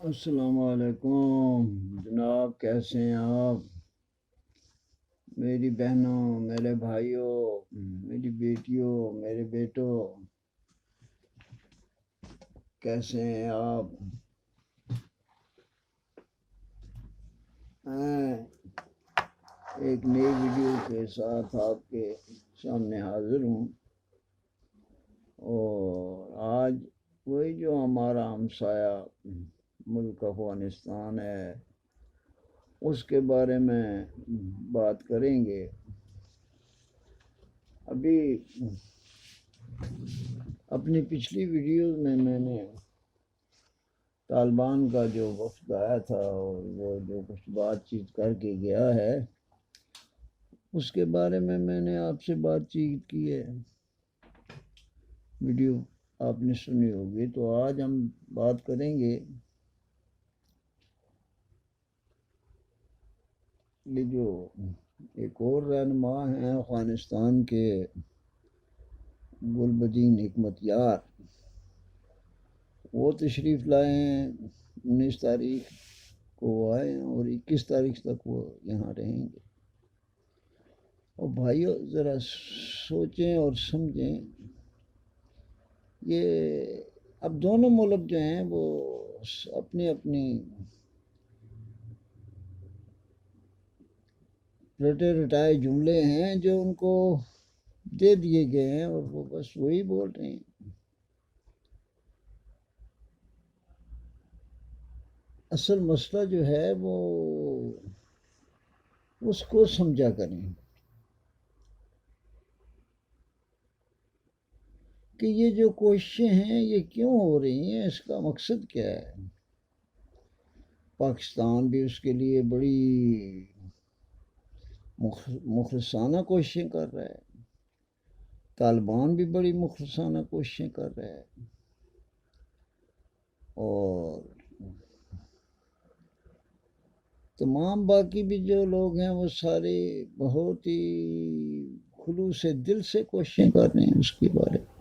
السلام علیکم جناب، کیسے ہیں آپ؟ میری بہنوں، میرے بھائیوں، میری بیٹیوں، میرے بیٹوں، کیسے ہیں آپ؟ میں ایک نئی ویڈیو کے ساتھ آپ کے سامنے حاضر ہوں، اور آج وہی جو ہمارا ہمسایہ ملک افغانستان ہے اس کے بارے میں بات کریں گے۔ ابھی اپنی پچھلی ویڈیوز میں نے طالبان کا جو وفد آیا تھا اور وہ جو کچھ بات چیت کر کے گیا ہے اس کے بارے میں نے آپ سے بات چیت کی ہے، ویڈیو آپ نے سنی ہوگی۔ تو آج ہم بات کریں گے یہ جو ایک اور رہنما ہیں افغانستان کے، گلبدین حکمت یار، وہ تشریف لائے ہیں۔ 19 تاریخ کو وہ آئے ہیں اور 21 تاریخ تک وہ یہاں رہیں گے۔ اور بھائیو ذرا سوچیں اور سمجھیں، یہ اب دونوں ملک جو ہیں وہ اپنی اپنی رٹے رٹائے جملے ہیں جو ان کو دے دیے گئے ہیں اور وہ بس وہی بول رہے ہیں۔ اصل مسئلہ جو ہے وہ اس کو سمجھا کریں کہ یہ جو کوششیں ہیں یہ کیوں ہو رہی ہیں، اس کا مقصد کیا ہے۔ پاکستان بھی اس کے لیے بڑی مخلصانہ کوششیں کر رہا ہے، طالبان بھی بڑی مخلصانہ کوششیں کر رہا ہے، اور تمام باقی بھی جو لوگ ہیں وہ سارے بہت ہی خلوص دل سے کوششیں کر رہے ہیں اس کے بارے میں۔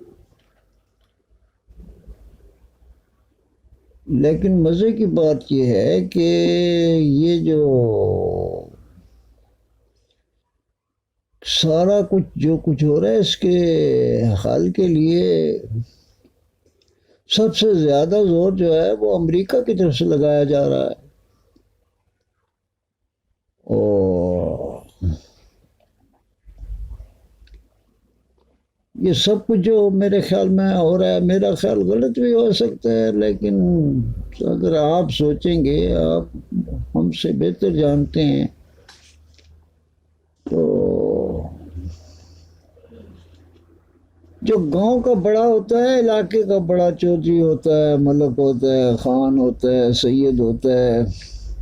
لیکن مزے کی بات یہ ہے کہ یہ جو سارا جو کچھ ہو رہا ہے اس کے حل کے لیے سب سے زیادہ زور جو ہے وہ امریکہ کی طرف سے لگایا جا رہا ہے، اور یہ سب کچھ جو میرے خیال میں ہو رہا ہے، میرا خیال غلط بھی ہو سکتا ہے، لیکن اگر آپ سوچیں گے، آپ ہم سے بہتر جانتے ہیں، تو جو گاؤں کا بڑا ہوتا ہے، علاقے کا بڑا چودھری ہوتا ہے، ملک ہوتا ہے، خان ہوتا ہے، سید ہوتا ہے،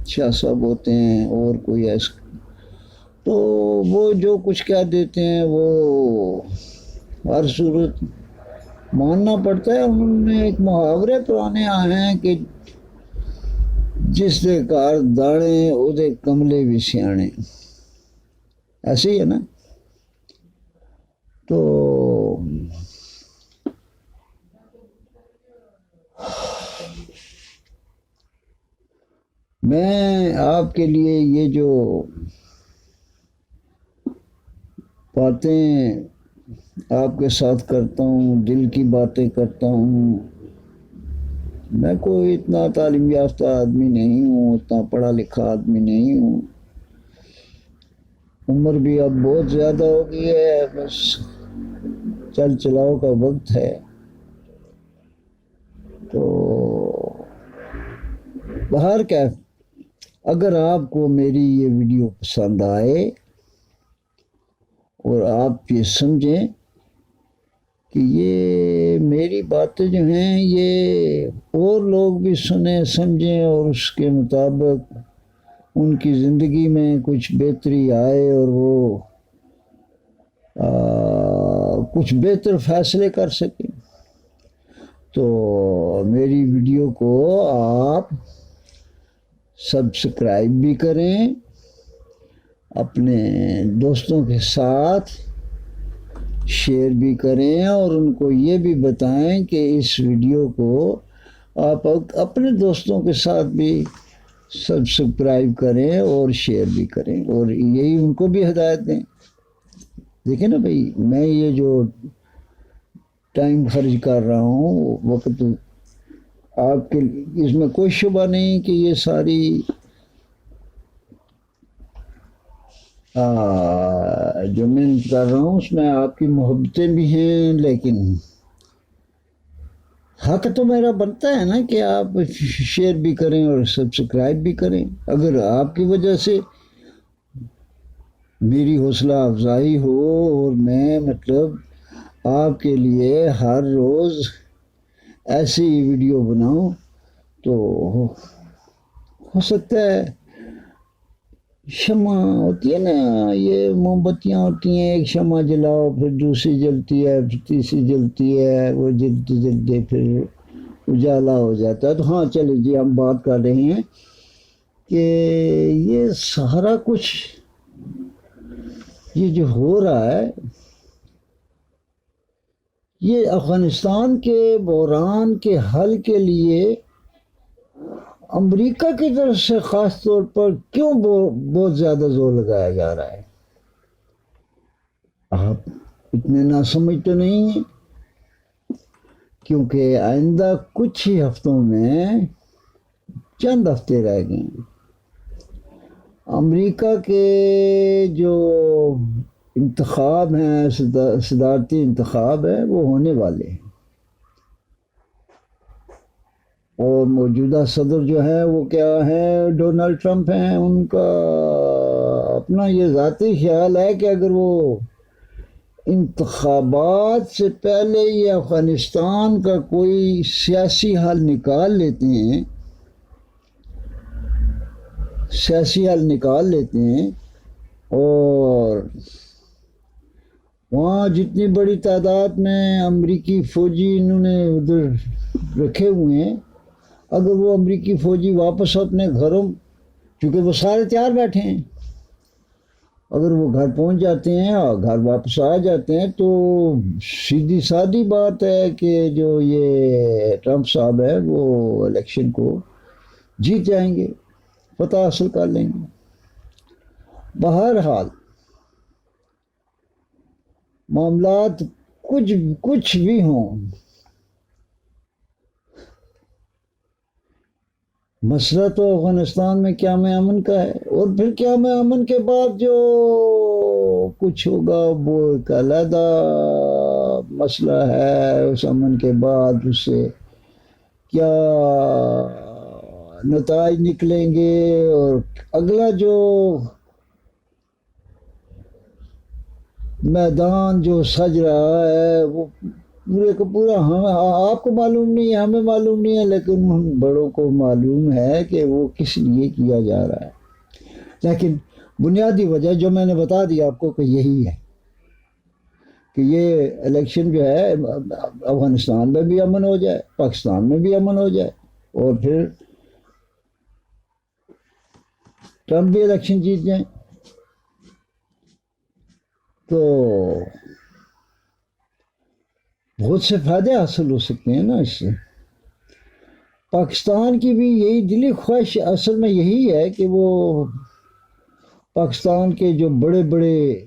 شاہ صاحب ہوتے ہیں، اور کوئی ایسا، تو وہ جو کچھ کہہ دیتے ہیں وہ ہر صورت ماننا پڑتا ہے۔ انہوں نے ایک محاورے پرانے آئے ہیں کہ جس دے کار داڑے او دے کملے بھی سیانے، ایسے ہی ہے نا۔ تو میں آپ کے لیے یہ جو باتیں آپ کے ساتھ کرتا ہوں، دل کی باتیں کرتا ہوں، میں کوئی اتنا تعلیم یافتہ آدمی نہیں ہوں، اتنا پڑھا لکھا آدمی نہیں ہوں، عمر بھی اب بہت زیادہ ہو گئی ہے، بس چل چلاؤ کا وقت ہے۔ تو بہر کیف، اگر آپ کو میری یہ ویڈیو پسند آئے اور آپ یہ سمجھیں کہ یہ میری باتیں جو ہیں یہ اور لوگ بھی سنیں سمجھیں اور اس کے مطابق ان کی زندگی میں کچھ بہتری آئے اور وہ کچھ بہتر فیصلے کر سکیں، تو میری ویڈیو کو آپ سبسکرائب بھی کریں، اپنے دوستوں کے ساتھ شیئر بھی کریں، اور ان کو یہ بھی بتائیں کہ اس ویڈیو کو آپ اپنے دوستوں کے ساتھ بھی سبسکرائب کریں اور شیئر بھی کریں، اور یہی ان کو بھی ہدایت دیں۔ دیکھیں نا بھائی، میں یہ جو ٹائم خرچ کر رہا ہوں، وقت آپ کے، اس میں کوئی شبہ نہیں کہ یہ ساری جو محنت کر رہا ہوں اس میں آپ کی محبتیں بھی ہیں، لیکن حق تو میرا بنتا ہے نا کہ آپ شیئر بھی کریں اور سبسکرائب بھی کریں۔ اگر آپ کی وجہ سے میری حوصلہ افزائی ہو اور میں مطلب آپ کے لیے ہر روز ایسی ویڈیو بناؤں، تو ہو سکتا ہے شمع ہوتی ہے نا، یہ موم بتیاں ہوتی ہیں، ایک شمع جلاؤ پھر دوسری جلتی ہے پھر تیسری جلتی ہے، وہ جلتے جلتے پھر اجالا ہو جاتا ہے۔ تو ہاں چلے جی، ہم بات کر رہے ہیں کہ یہ سارا کچھ یہ جو ہو رہا ہے، یہ افغانستان کے بحران کے حل کے لیے امریکہ کی طرف سے خاص طور پر کیوں بہت زیادہ زور لگایا جا رہا ہے؟ آپ اتنے نہ سمجھ تو نہیں ہیں، کیونکہ آئندہ کچھ ہی ہفتوں میں، چند ہفتے رہ گئے، امریکہ کے جو انتخاب ہیں، صدارتی انتخاب ہے، وہ ہونے والے ہیں، اور موجودہ صدر جو ہے وہ کیا ہے، ڈونلڈ ٹرمپ ہیں۔ ان کا اپنا یہ ذاتی خیال ہے کہ اگر وہ انتخابات سے پہلے یہ افغانستان کا کوئی سیاسی حل نکال لیتے ہیں اور وہاں جتنی بڑی تعداد میں امریکی فوجی انہوں نے ادھر رکھے ہوئے ہیں، اگر وہ امریکی فوجی واپس اپنے گھروں، چونکہ وہ سارے تیار بیٹھے ہیں، اگر وہ گھر پہنچ جاتے ہیں اور گھر واپس آ جاتے ہیں، تو سیدھی سادی بات ہے کہ جو یہ ٹرمپ صاحب ہے وہ الیکشن کو جیت جائیں گے، فتح حاصل کر لیں گے۔ بہرحال معاملات کچھ بھی ہوں، مسئلہ تو افغانستان میں قیام امن کا ہے، اور پھر قیام امن کے بعد جو کچھ ہوگا وہ ایک علیحدہ مسئلہ ہے۔ اس امن کے بعد اس سے کیا نتائج نکلیں گے، اور اگلا جو میدان جو سج رہا ہے وہ پورے کو پورا آپ کو معلوم نہیں ہے، ہمیں معلوم نہیں ہے، لیکن ہم بڑوں کو معلوم ہے کہ وہ کس لیے کیا جا رہا ہے۔ لیکن بنیادی وجہ جو میں نے بتا دی آپ کو کہ یہی ہے کہ یہ الیکشن جو ہے افغانستان میں بھی امن ہو جائے، پاکستان میں بھی امن ہو جائے، اور پھر ٹرمپ بھی الیکشن جیت جائیں، تو بہت سے فائدے حاصل ہو سکتے ہیں نا اس سے۔ پاکستان کی بھی یہی دلی خواہش اصل میں یہی ہے کہ وہ پاکستان کے جو بڑے بڑے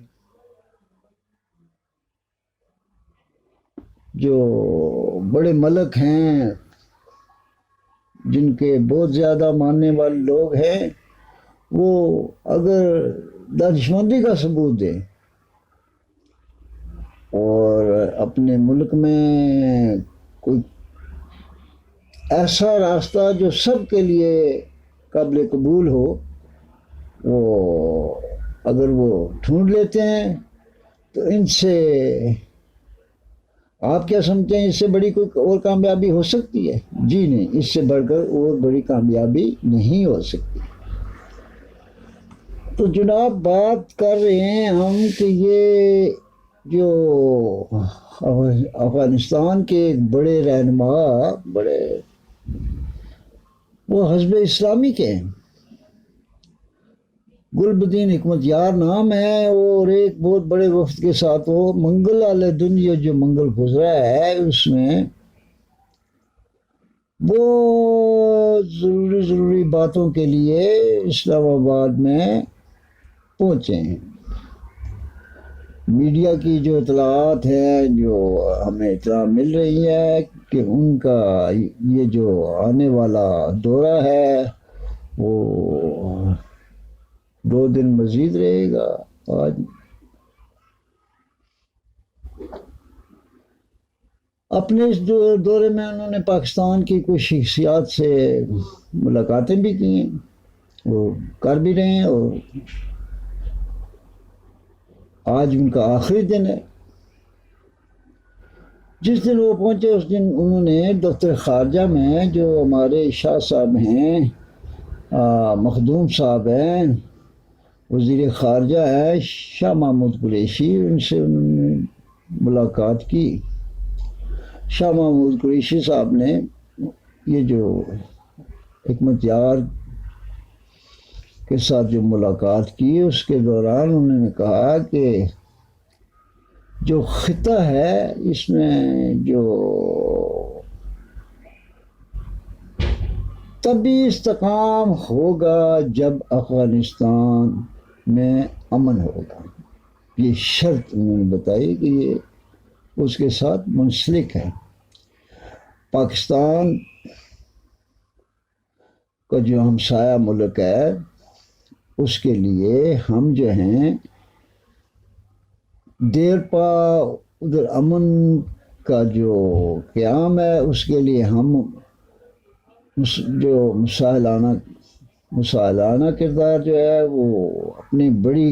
ملک ہیں، جن کے بہت زیادہ ماننے والے لوگ ہیں، وہ اگر دانشمندی کا ثبوت دیں اور اپنے ملک میں کوئی ایسا راستہ جو سب کے لیے قابل قبول ہو، وہ اگر وہ ڈھونڈ لیتے ہیں، تو ان سے آپ کیا سمجھتے ہیں، اس سے بڑی کوئی اور کامیابی ہو سکتی ہے؟ جی نہیں، اس سے بڑھ کر اور بڑی کامیابی نہیں ہو سکتی۔ تو جناب بات کر رہے ہیں ہم کہ یہ جو افغانستان کے بڑے رہنما، وہ حزب اسلامی کے ہیں، گل بدین حکمت یار نام ہے، اور ایک بہت بڑے وفد کے ساتھ وہ منگل والے دن، جو منگل گزرا ہے، اس میں وہ ضروری باتوں کے لیے اسلام آباد میں پہنچے ہیں۔ میڈیا کی جو اطلاعات ہیں، جو ہمیں اطلاع مل رہی ہے کہ ان کا یہ جو آنے والا دورہ ہے وہ 2 دن مزید رہے گا۔ آج اپنے اس دورے میں انہوں نے پاکستان کی کچھ شخصیات سے ملاقاتیں بھی کی ہیں، وہ کر بھی رہے ہیں، اور آج ان کا آخری دن ہے۔ جس دن وہ پہنچے اس دن انہوں نے دفتر خارجہ میں، جو ہمارے شاہ صاحب ہیں، مخدوم صاحب ہیں، وزیر خارجہ ہے شاہ محمود قریشی، ان سے انہوں نے ملاقات کی۔ شاہ محمود قریشی صاحب نے یہ جو حکمت یار کے ساتھ جو ملاقات کی، اس کے دوران انہوں نے کہا کہ جو خطہ ہے اس میں جو تبھی استحکام ہوگا جب افغانستان میں امن ہوگا۔ یہ شرط انہوں نے بتائی کہ یہ اس کے ساتھ منسلک ہے۔ پاکستان کا جو ہمسایہ ملک ہے اس کے لیے ہم جو ہیں دیر پا ادھر امن کا جو قیام ہے، اس کے لیے ہم جو مسائلانہ کردار جو ہے وہ اپنی بڑی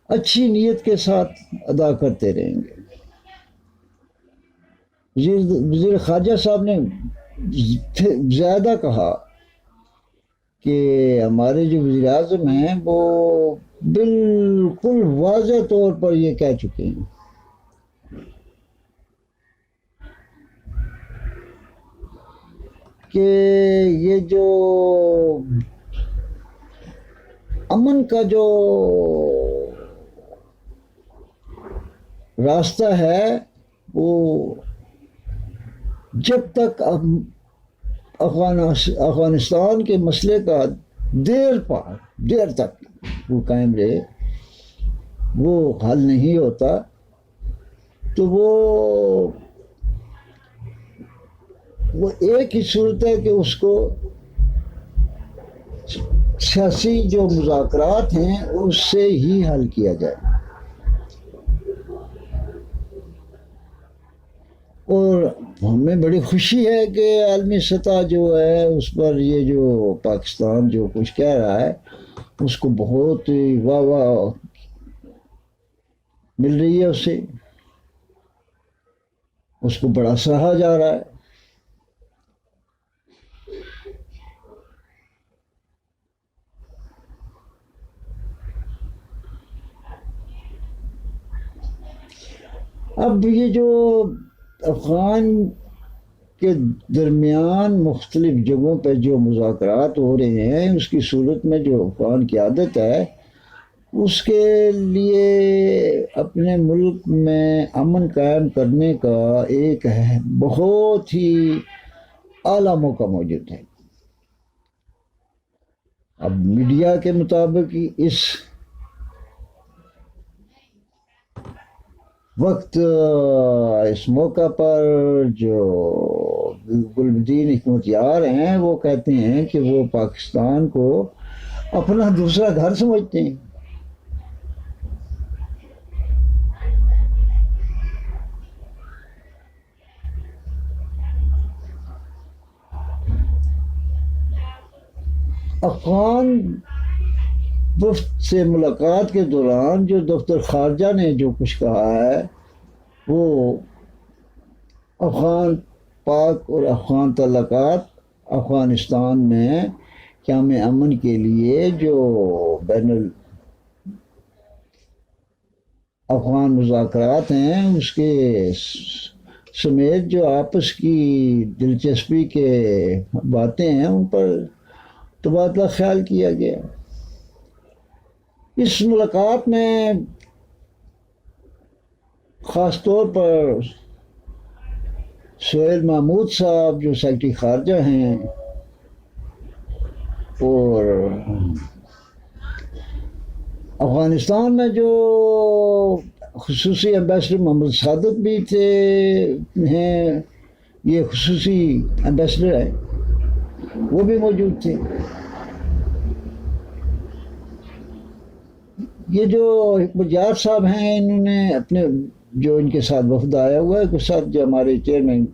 اچھی نیت کے ساتھ ادا کرتے رہیں گے۔ وزیر خارجہ صاحب نے زیادہ کہا کہ ہمارے جو وزیر اعظم ہیں وہ بالکل واضح طور پر یہ کہہ چکے ہیں کہ یہ جو امن کا جو راستہ ہے وہ جب تک افغانستان کے مسئلے کا دیر تک وہ قائم رہے، وہ حل نہیں ہوتا، تو وہ ایک ہی صورت ہے کہ اس کو سیاسی جو مذاکرات ہیں اس سے ہی حل کیا جائے۔ اور ہمیں بڑی خوشی ہے کہ عالمی سطح جو ہے اس پر یہ جو پاکستان جو کچھ کہہ رہا ہے اس کو بہت واہ واہ مل رہی ہے، اس کو بڑا سراہا جا رہا ہے۔ اب یہ جو افغان کے درمیان مختلف جگہوں پہ جو مذاکرات ہو رہے ہیں، اس کی صورت میں جو افغان کی عادت ہے اس کے لیے اپنے ملک میں امن قائم کرنے کا ایک بہت ہی اعلیٰ موقع موجود ہے۔ اب میڈیا کے مطابق اس وقت اس موقع پر جو گلبدین حکمت یار ہیں وہ کہتے ہیں کہ وہ پاکستان کو اپنا دوسرا گھر سمجھتے ہیں۔ افغان وفد سے ملاقات کے دوران جو دفتر خارجہ نے جو کچھ کہا ہے وہ افغان پاک اور افغان تعلقات افغانستان میں قیام امن کے لیے جو بین افغان مذاکرات ہیں اس کے سمیت جو آپس کی دلچسپی کے باتیں ہیں ان پر تبادلہ خیال کیا گیا۔ اس ملاقات میں خاص طور پر سہیل محمود صاحب جو سیکرٹری خارجہ ہیں، اور افغانستان میں جو خصوصی ایمبیسڈر محمد صادق بھی ہیں، یہ خصوصی ایمبیسڈر ہے، وہ بھی موجود تھے۔ یہ جو حکمت صاحب ہیں، انہوں نے اپنے جو ان کے ساتھ وفد آیا ہوا ہے اس ساتھ جو ہمارے چیئرمین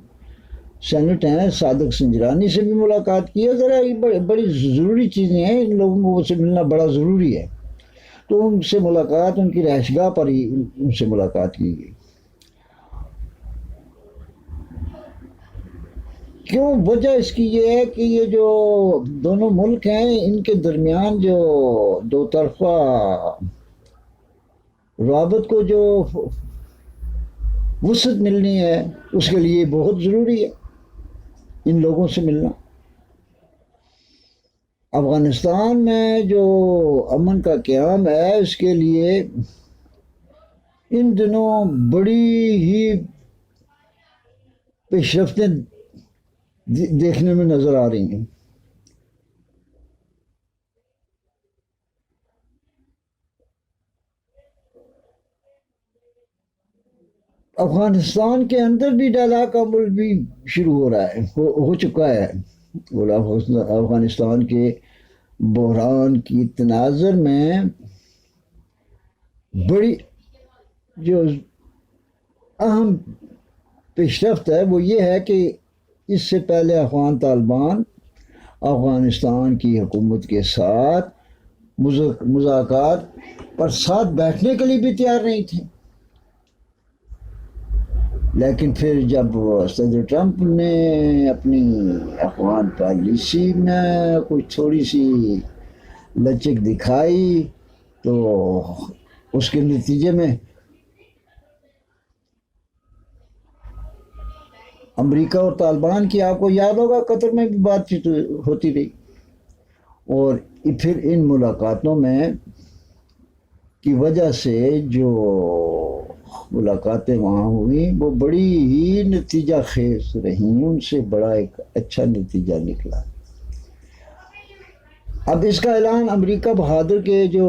سینٹ ہیں صادق سنجرانی سے بھی ملاقات کی ہے۔ ذرا یہ بڑی ضروری چیزیں ہیں، ان لوگوں سے ملنا بڑا ضروری ہے، تو ان سے ملاقات ان کی رہائش گاہ پر ہی ان سے ملاقات کی گئی۔ کیوں؟ وجہ اس کی یہ ہے کہ یہ جو دونوں ملک ہیں ان کے درمیان جو دو طرفہ روابط کو جو وسعت ملنی ہے، اس کے لیے بہت ضروری ہے ان لوگوں سے ملنا۔ افغانستان میں جو امن کا قیام ہے، اس کے لیے ان دنوں بڑی ہی پیش رفتیں دیکھنے میں نظر آ رہی ہیں۔ افغانستان کے اندر بھی ڈائلاگ کا عمل بھی شروع ہو رہا ہے، ہو چکا ہے۔ اور افغانستان کے بحران کی تناظر میں بڑی جو اہم پیش رفت ہے وہ یہ ہے کہ اس سے پہلے افغان طالبان افغانستان کی حکومت کے ساتھ مذاکرات پر ساتھ بیٹھنے کے لیے بھی تیار نہیں تھے، لیکن پھر جب صدر ٹرمپ نے اپنی افغان پالیسی میں کوئی تھوڑی سی لچک دکھائی تو اس کے نتیجے میں امریکہ اور طالبان کی، آپ کو یاد ہوگا قطر میں بھی بات چیت ہوتی رہی، اور پھر ان ملاقاتوں میں کی وجہ سے جو ملاقاتیں وہاں ہوئی وہ بڑی ہی نتیجہ خیز رہیں، ان سے بڑا ایک اچھا نتیجہ نکلا۔ اب اس کا اعلان امریکہ بہادر کے جو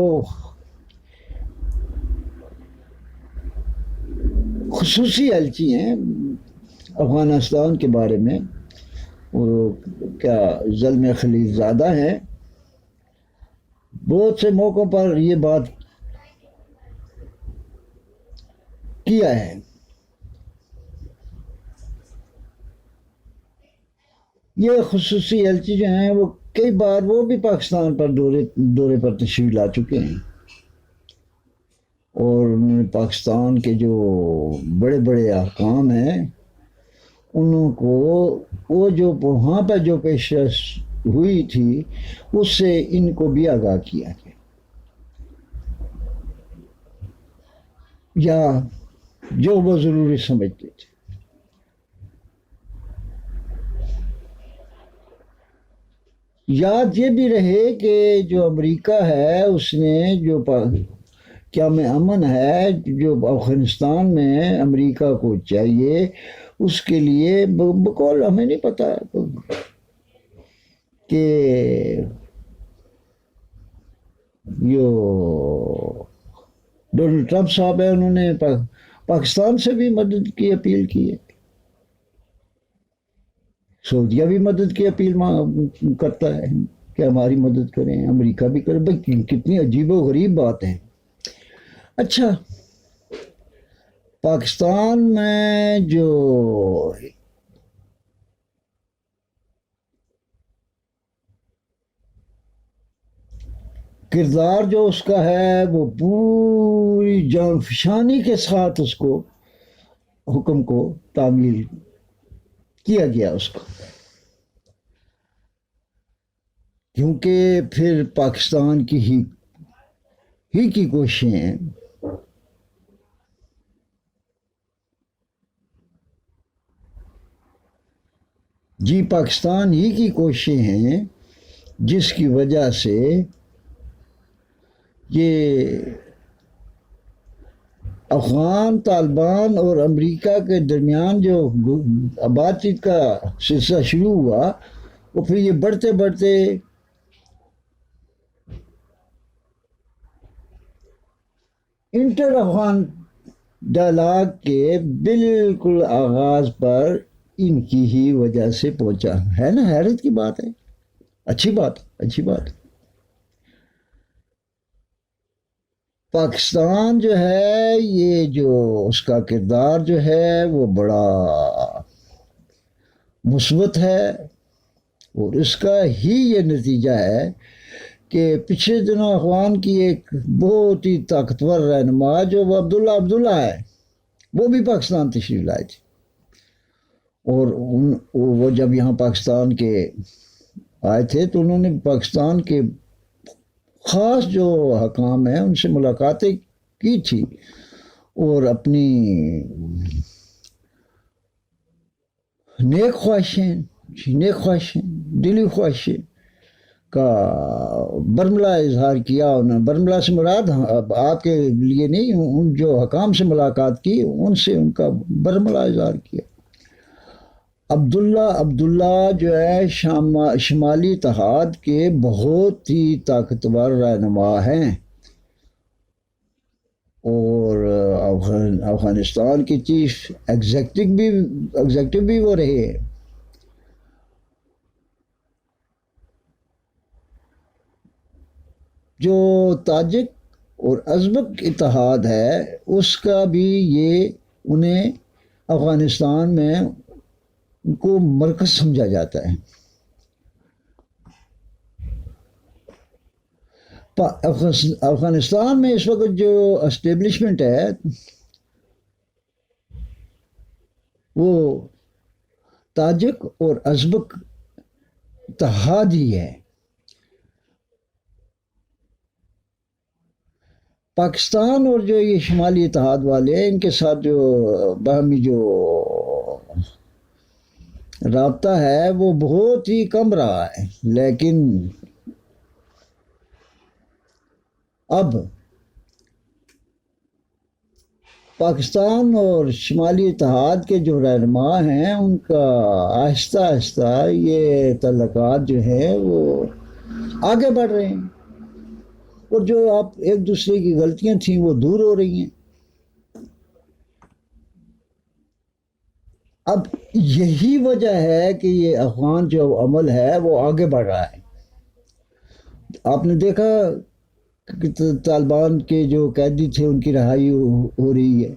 خصوصی ایلچی ہیں افغانستان کے بارے میں، وہ کیا زلمے خلیل زادہ ہیں، بہت سے موقعوں پر یہ بات کیا ہے۔ یہ خصوصی ایلچی جو ہیں وہ کئی بار وہ بھی پاکستان پر دورے پر تشریف لا چکے ہیں، اور انہوں نے پاکستان کے جو بڑے بڑے حکام ہیں انہوں کو وہ جو وہاں پہ جو پیشرفت ہوئی تھی اس سے ان کو بھی آگاہ کیا گیا، یا جو وہ ضروری سمجھتے تھے۔ یاد یہ بھی رہے کہ جو امریکہ ہے اس نے جو کیا میں امن ہے جو افغانستان میں امریکہ کو چاہیے، اس کے لیے بقول ہمیں نہیں پتا کہ جو ڈونلڈ ٹرمپ صاحب ہے انہوں نے پاکستان سے بھی مدد کی اپیل کی ہے، سعودیہ بھی مدد کی اپیل کرتا ہے کہ ہماری مدد کریں، امریکہ بھی کرے۔ بھائی کتنی عجیب و غریب بات ہے۔ اچھا، پاکستان میں جو کردار جو اس کا ہے وہ پوری جان فشانی کے ساتھ اس کو حکم کو تعمیل کیا گیا اس کو، کیونکہ پھر پاکستان کی ہی کی کوششیں ہیں۔ جی پاکستان ہی کی کوششیں ہیں جس کی وجہ سے یہ افغان طالبان اور امریکہ کے درمیان جو بات چیت کا سلسلہ شروع ہوا، وہ پھر یہ بڑھتے بڑھتے انٹر افغان ڈائلاگ کے بالکل آغاز پر ان کی ہی وجہ سے پہنچا ہے نا۔ حیرت کی بات ہے، اچھی بات، اچھی بات۔ پاکستان جو ہے، یہ جو اس کا کردار جو ہے وہ بڑا مثبت ہے، اور اس کا ہی یہ نتیجہ ہے کہ پچھلے دنوں اخوان کی ایک بہت ہی طاقتور رہنما جو عبداللہ ہے، وہ بھی پاکستان تشریف لائے تھے، اور وہ جب یہاں پاکستان کے آئے تھے تو انہوں نے پاکستان کے خاص جو حکام ہیں ان سے ملاقاتیں کی تھی، اور اپنی نیک خواہشیں دلی خواہشیں کا برملا اظہار کیا انہوں نے۔ برملا سے مراد آپ کے لیے نہیں، ان جو حکام سے ملاقات کی ان سے ان کا برملا اظہار کیا۔ عبداللہ جو ہے شمالی اتحاد کے بہت ہی طاقتور رہنما ہیں، اور افغانستان کے چیف ایگزیکٹو بھی وہ رہے ہیں۔ جو تاجک اور ازبک اتحاد ہے اس کا بھی یہ انہیں افغانستان میں ان کو مرکز سمجھا جاتا ہے۔ افغانستان میں اس وقت جو اسٹیبلشمنٹ ہے وہ تاجک اور ازبک اتحاد ہی ہے۔ پاکستان اور جو یہ شمالی اتحاد والے ہیں ان کے ساتھ جو باہمی جو رابطہ ہے وہ بہت ہی کم رہا ہے، لیکن اب پاکستان اور شمالی اتحاد کے جو رہنما ہیں ان کا آہستہ آہستہ یہ تعلقات جو ہیں وہ آگے بڑھ رہے ہیں، اور جو آپ ایک دوسرے کی غلطیاں تھیں وہ دور ہو رہی ہیں۔ اب یہی وجہ ہے کہ یہ افغان جو عمل ہے وہ آگے بڑھ رہا ہے۔ آپ نے دیکھا کہ طالبان کے جو قیدی تھے ان کی رہائی ہو رہی ہے۔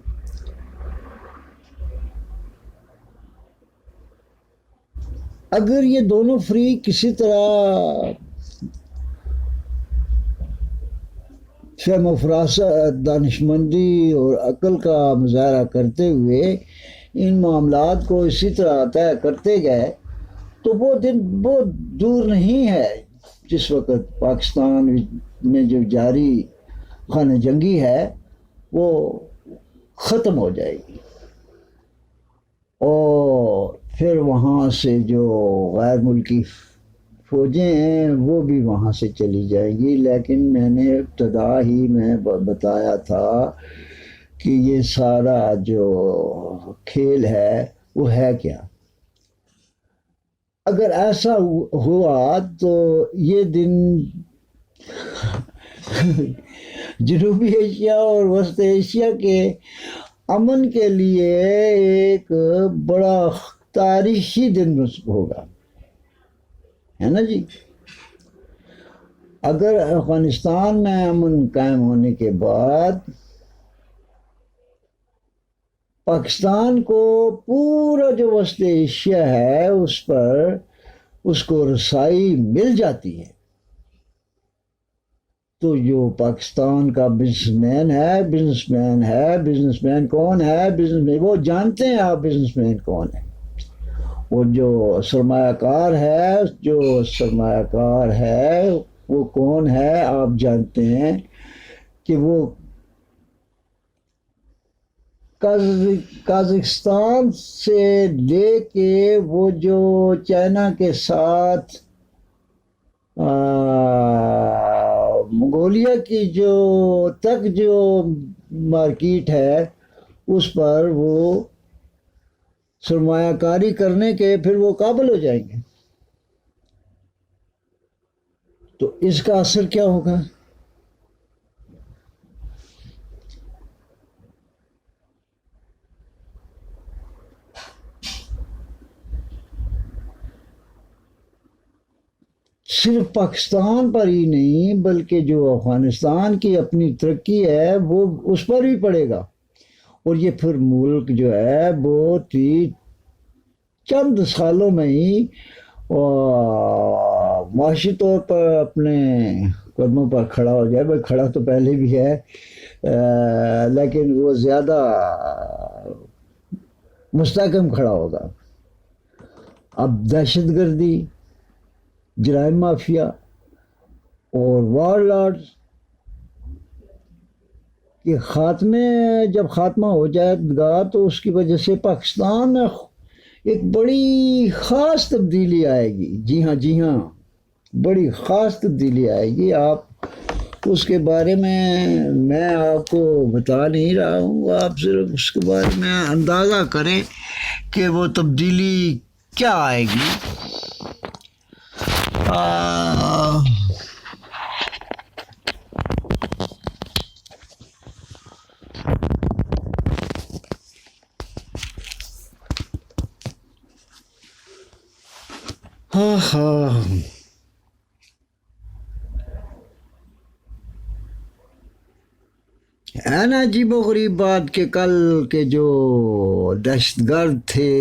اگر یہ دونوں فریق کسی طرح فہم و فراست، دانشمندی اور عقل کا مظاہرہ کرتے ہوئے ان معاملات کو اسی طرح طے کرتے گئے تو وہ دن بہت دور نہیں ہے جس وقت پاکستان میں جو جاری خانہ جنگی ہے وہ ختم ہو جائے گی، اور پھر وہاں سے جو غیر ملکی فوجیں ہیں وہ بھی وہاں سے چلی جائیں گی۔ لیکن میں نے ابتدا ہی میں بتایا تھا کہ یہ سارا جو کھیل ہے وہ ہے کیا؟ اگر ایسا ہوا تو یہ دن جنوبی ایشیا اور وسط ایشیا کے امن کے لیے ایک بڑا تاریخی دن ہوگا، ہے نا جی۔ اگر افغانستان میں امن قائم ہونے کے بعد پاکستان کو پورا جو وسط ایشیا ہے اس پر اس کو رسائی مل جاتی ہے تو جو پاکستان کا بزنس مین کون ہے، وہ جانتے ہیں آپ بزنس مین کون ہے، اور جو سرمایہ کار ہے وہ کون ہے آپ جانتے ہیں کہ وہ قازقستان سے لے کے وہ جو چائنا کے ساتھ منگولیا کی جو مارکیٹ ہے اس پر وہ سرمایہ کاری کرنے کے پھر وہ قابل ہو جائیں گے، تو اس کا اثر کیا ہوگا؟ صرف پاکستان پر ہی نہیں بلکہ جو افغانستان کی اپنی ترقی ہے وہ اس پر بھی پڑے گا، اور یہ پھر ملک جو ہے بہت ہی چند سالوں میں ہی معاشی طور پر اپنے قدموں پر کھڑا ہو جائے۔ بھائی کھڑا تو پہلے بھی ہے، لیکن وہ زیادہ مستحکم کھڑا ہوگا۔ اب دہشت گردی، جرائم مافیا اور وار لارڈز کے خاتمے، جب خاتمہ ہو جائے گا تو اس کی وجہ سے پاکستان میں ایک بڑی خاص تبدیلی آئے گی۔ جی ہاں جی ہاں، بڑی خاص تبدیلی آئے گی۔ آپ اس کے بارے میں آپ کو بتا نہیں رہا ہوں، آپ صرف اس کے بارے میں اندازہ کریں کہ وہ تبدیلی کیا آئے گی۔ ہاں ہاں، ہے نا عجیب و غریب بات کہ کل کے جو دہشت گرد تھے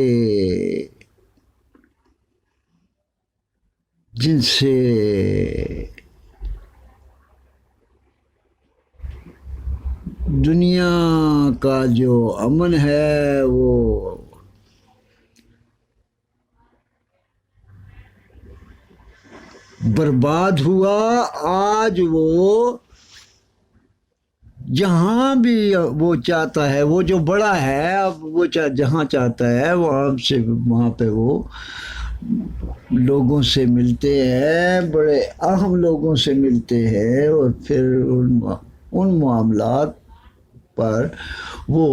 جن سے دنیا کا جو امن ہے وہ برباد ہوا، آج وہ جہاں بھی وہ چاہتا ہے، وہ جو بڑا ہے اب وہ جہاں چاہتا ہے وہاں پہ وہ لوگوں سے ملتے ہیں، بڑے اہم لوگوں سے ملتے ہیں، اور پھر ان معاملات پر وہ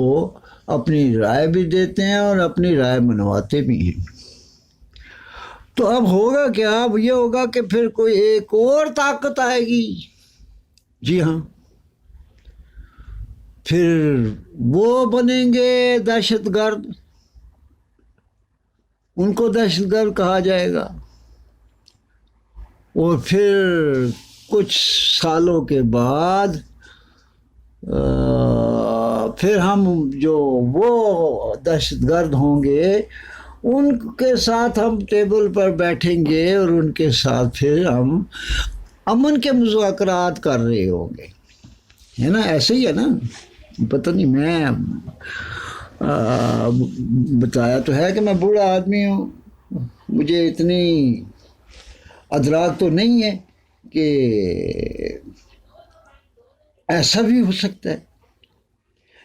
اپنی رائے بھی دیتے ہیں اور اپنی رائے منواتے بھی ہیں۔ تو اب ہوگا کیا؟ اب یہ ہوگا کہ پھر کوئی ایک اور طاقت آئے گی، جی ہاں، پھر وہ بنیں گے دہشت گرد، ان کو دہشت گرد کہا جائے گا، اور پھر کچھ سالوں کے بعد پھر ہم جو وہ دہشت گرد ہوں گے ان کے ساتھ ہم ٹیبل پر بیٹھیں گے اور ان کے ساتھ پھر ہم امن کے مذاکرات کر رہے ہوں گے، ہے نا؟ ایسے ہی ہے نا؟ پتہ نہیں، میں بتایا تو ہے کہ میں بوڑھا آدمی ہوں، مجھے اتنی ادراک تو نہیں ہے کہ ایسا بھی ہو سکتا ہے،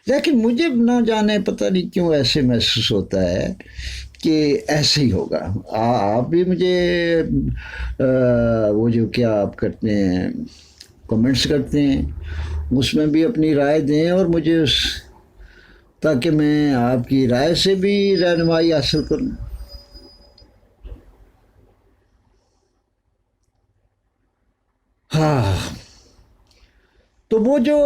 لیکن مجھے نہ جانے پتہ نہیں کیوں ایسے محسوس ہوتا ہے کہ ایسے ہی ہوگا۔ آپ بھی مجھے وہ جو کیا آپ کرتے ہیں کمنٹس کرتے ہیں اس میں بھی اپنی رائے دیں، اور مجھے تاکہ میں آپ کی رائے سے بھی رہنمائی حاصل کروں۔ ہاں، تو وہ جو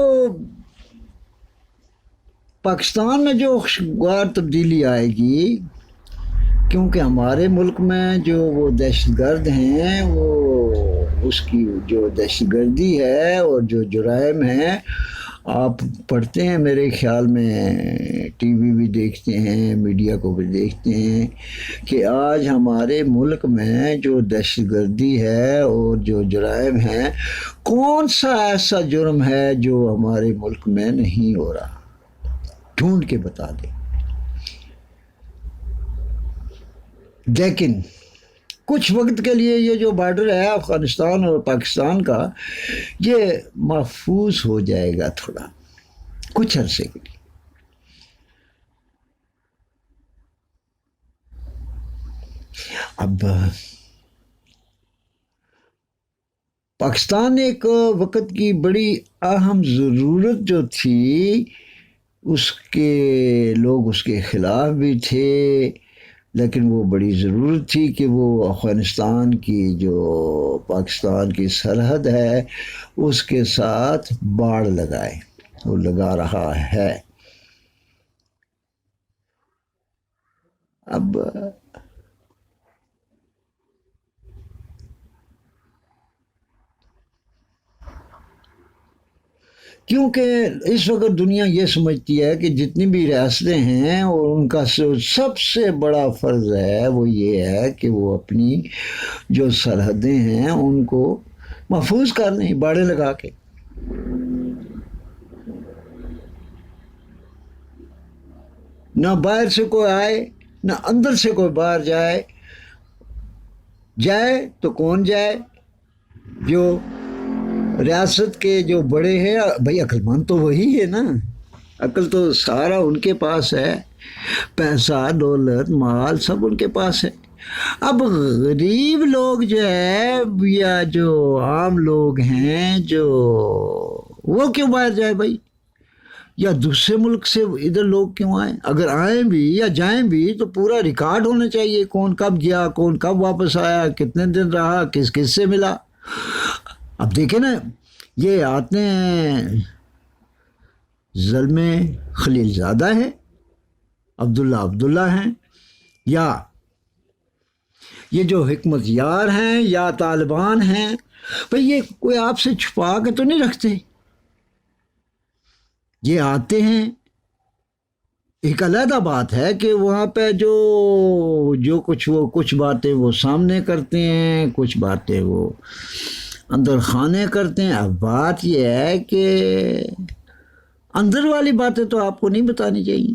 پاکستان میں جو خوشگوار تبدیلی آئے گی، کیونکہ ہمارے ملک میں جو وہ دہشت گرد ہیں وہ اس کی جو دہشت گردی ہے اور جو جرائم ہیں، آپ پڑھتے ہیں میرے خیال میں، ٹی وی بھی دیکھتے ہیں، میڈیا کو بھی دیکھتے ہیں کہ آج ہمارے ملک میں جو دہشت گردی ہے اور جو جرائم ہیں، کون سا ایسا جرم ہے جو ہمارے ملک میں نہیں ہو رہا؟ ڈھونڈ کے بتا دیں۔ لیکن کچھ وقت کے لیے یہ جو بارڈر ہے افغانستان اور پاکستان کا، یہ محفوظ ہو جائے گا تھوڑا، کچھ عرصے کے لیے۔ اب پاکستان ایک وقت کی بڑی اہم ضرورت جو تھی، اس کے لوگ اس کے خلاف بھی تھے، لیکن وہ بڑی ضرورت تھی کہ وہ افغانستان کی جو پاکستان کی سرحد ہے اس کے ساتھ باڑ لگائے، وہ لگا رہا ہے۔ اب کیونکہ اس وقت دنیا یہ سمجھتی ہے کہ جتنی بھی ریاستیں ہیں اور ان کا سب سے بڑا فرض ہے وہ یہ ہے کہ وہ اپنی جو سرحدیں ہیں ان کو محفوظ کر لیں باڑے لگا کے۔ نہ باہر سے کوئی آئے، نہ اندر سے کوئی باہر جائے تو کون جائے؟ جو ریاست کے جو بڑے ہیں، بھائی عقل مند تو وہی ہے نا، عقل تو سارا ان کے پاس ہے، پیسہ دولت مال سب ان کے پاس ہے۔ اب غریب لوگ جو ہے یا جو عام لوگ ہیں جو وہ کیوں باہر جائے بھائی؟ یا دوسرے ملک سے ادھر لوگ کیوں آئیں؟ اگر آئیں بھی یا جائیں بھی تو پورا ریکارڈ ہونا چاہیے، کون کب گیا، کون کب واپس آیا، کتنے دن رہا، کس کس سے ملا۔ اب دیکھیں نا، یہ آتے ہیں زلمے خلیل زادہ ہے، عبداللہ ہیں، یا یہ جو حکمت یار ہیں یا طالبان ہیں، بھئی یہ کوئی آپ سے چھپا کے تو نہیں رکھتے، یہ آتے ہیں۔ ایک علیحدہ بات ہے کہ وہاں پہ جو کچھ باتیں وہ سامنے کرتے ہیں، کچھ باتیں وہ اندر خانے کرتے ہیں۔ اب بات یہ ہے کہ اندر والی باتیں تو آپ کو نہیں بتانی چاہیے۔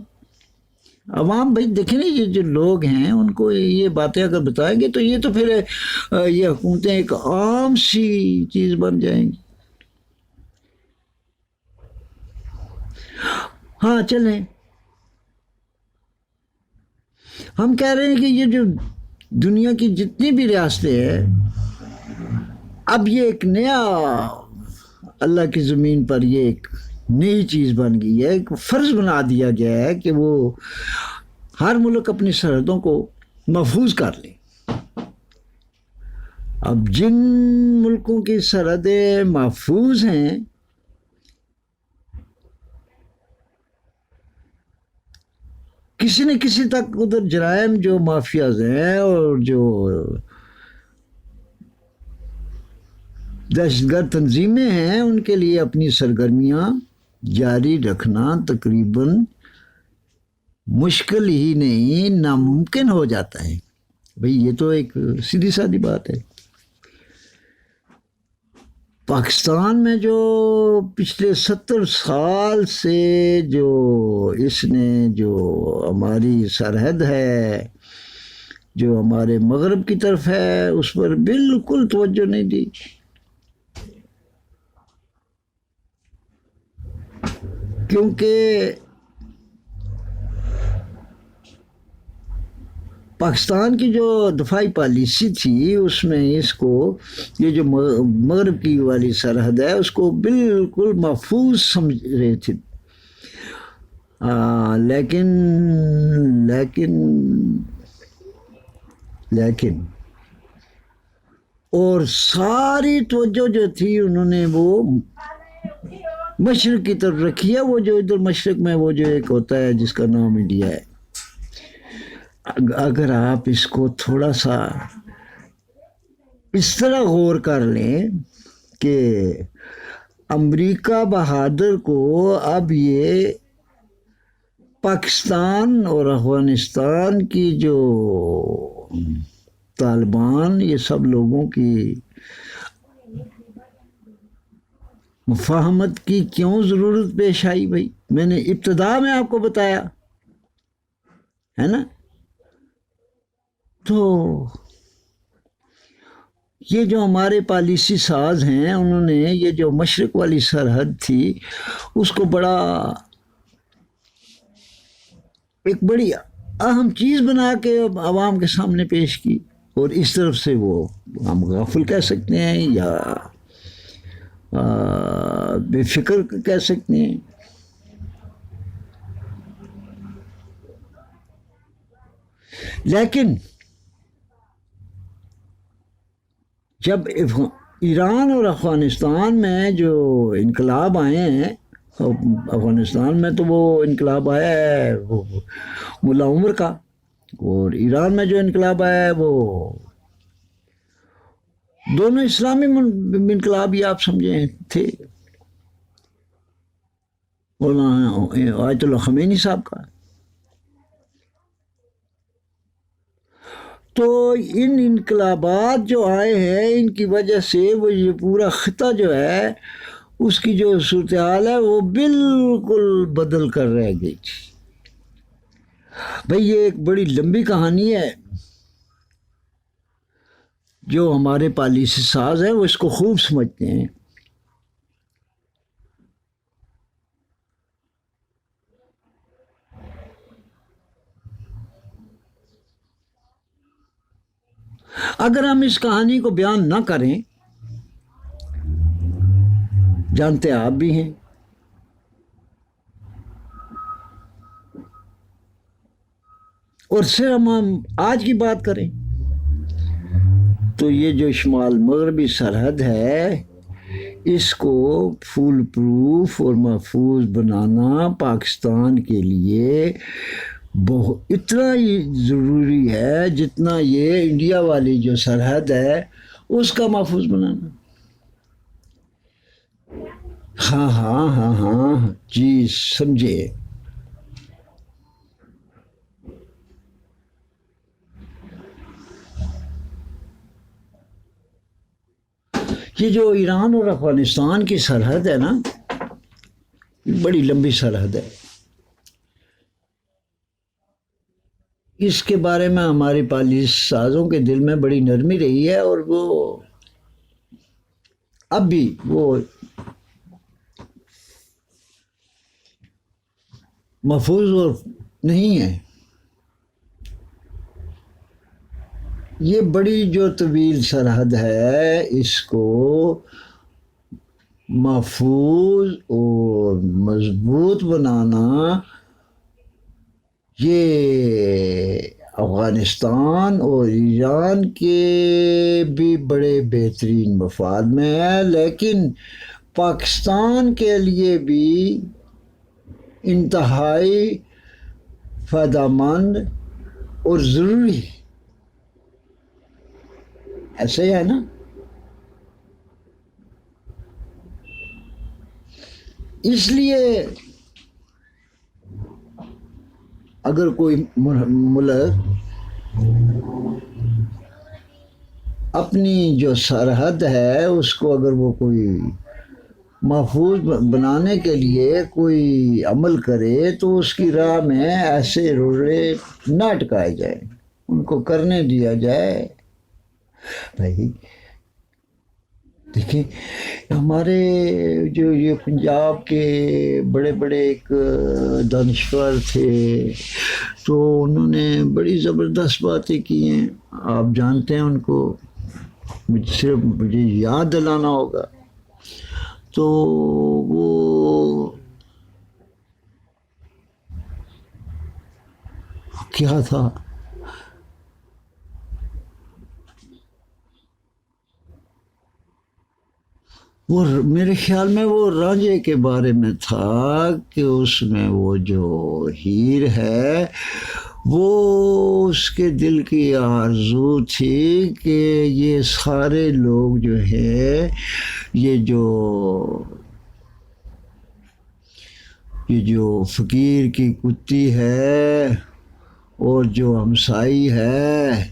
عوام بھائی دیکھیں نا، یہ جو لوگ ہیں ان کو یہ باتیں اگر بتائیں گے تو یہ تو پھر یہ حکومتیں ایک عام سی چیز بن جائیں گی۔ ہاں چلیں، ہم کہہ رہے ہیں کہ یہ جو دنیا کی جتنی بھی ریاستیں ہیں، اب یہ ایک نیا اللہ کی زمین پر یہ ایک نئی چیز بن گئی ہے، ایک فرض بنا دیا گیا ہے کہ وہ ہر ملک اپنی سرحدوں کو محفوظ کر لے۔ اب جن ملکوں کی سرحدیں محفوظ ہیں کسی نہ کسی تک ادھر جرائم جو مافیاز ہیں اور جو دہشت گرد تنظیمیں ہیں ان کے لیے اپنی سرگرمیاں جاری رکھنا تقریباً مشکل ہی نہیں ناممکن ہو جاتا ہے۔ بھئی یہ تو ایک سیدھی سادی بات ہے۔ پاکستان میں جو پچھلے 70 سال سے جو اس نے جو ہماری سرحد ہے جو ہمارے مغرب کی طرف ہے اس پر بالکل توجہ نہیں دی، کیونکہ پاکستان کی جو دفاعی پالیسی تھی اس میں اس کو یہ جو مغرب کی والی سرحد ہے اس کو بالکل محفوظ سمجھ رہے تھے، لیکن اور ساری توجہ جو تھی انہوں نے وہ مشرق کی طرف رکھی ہے، وہ جو ادھر مشرق میں وہ جو ایک ہوتا ہے جس کا نام انڈیا ہے۔ اگر آپ اس کو تھوڑا سا اس طرح غور کر لیں کہ امریکہ بہادر کو اب یہ پاکستان اور افغانستان کی جو طالبان یہ سب لوگوں کی مفاہمت کی کیوں ضرورت پیش آئی؟ بھائی میں نے ابتدا میں آپ کو بتایا ہے نا۔ تو یہ جو ہمارے پالیسی ساز ہیں انہوں نے یہ جو مشرق والی سرحد تھی اس کو ایک بڑی اہم چیز بنا کے عوام کے سامنے پیش کی، اور اس طرف سے وہ ہم غافل کہہ سکتے ہیں یا بے فکر کہہ سکتے ہیں. لیکن جب ایران اور افغانستان میں جو انقلاب آئے ہیں، افغانستان میں تو وہ انقلاب آیا ہے وہ ملا عمر کا، اور ایران میں جو انقلاب آیا ہے وہ دونوں اسلامی انقلاب ہی آپ سمجھیں تھے، آیت اللہ خمینی صاحب کا. تو ان انقلابات جو آئے ہیں ان کی وجہ سے وہ یہ پورا خطہ جو ہے اس کی جو صورتحال ہے وہ بالکل بدل کر رہ گئی تھی. بھئی یہ ایک بڑی لمبی کہانی ہے، جو ہمارے پالیسی ساز ہیں وہ اس کو خوب سمجھتے ہیں. اگر ہم اس کہانی کو بیان نہ کریں، جانتے آپ بھی ہیں، اور صرف ہم آج کی بات کریں تو یہ جو شمال مغربی سرحد ہے اس کو فول پروف اور محفوظ بنانا پاکستان کے لیے اتنا ہی ضروری ہے جتنا یہ انڈیا والی جو سرحد ہے اس کا محفوظ بنانا. ہاں ہاں ہاں ہاں جی سمجھے. یہ جو ایران اور افغانستان کی سرحد ہے نا، بڑی لمبی سرحد ہے. اس کے بارے میں ہمارے پالیسی سازوں کے دل میں بڑی نرمی رہی ہے، اور وہ اب بھی وہ محفوظ اور نہیں ہے. یہ بڑی جو طویل سرحد ہے اس کو محفوظ اور مضبوط بنانا یہ افغانستان اور ایران کے بھی بڑے بہترین مفاد میں ہے، لیکن پاکستان کے لیے بھی انتہائی فائدہ مند اور ضروری ہے. ایسے ہے نا. اس لیے اگر کوئی ملک اپنی جو سرحد ہے اس کو اگر وہ کوئی محفوظ بنانے کے لیے کوئی عمل کرے تو اس کی راہ میں ایسے روڑے نہ اٹکائے جائیں، ان کو کرنے دیا جائے. بھائی دیکھیں ہمارے جو یہ پنجاب کے بڑے بڑے ایک دانشور تھے تو انہوں نے بڑی زبردست باتیں کی ہیں، آپ جانتے ہیں ان کو، صرف مجھے یاد دلانا ہوگا. تو وہ کیا تھا، وہ میرے خیال میں وہ رانجھے کے بارے میں تھا کہ اس میں وہ جو ہیر ہے وہ اس کے دل کی آرزو تھی کہ یہ سارے لوگ جو ہے یہ جو فقیر کی کتی ہے اور جو ہمسائی ہے،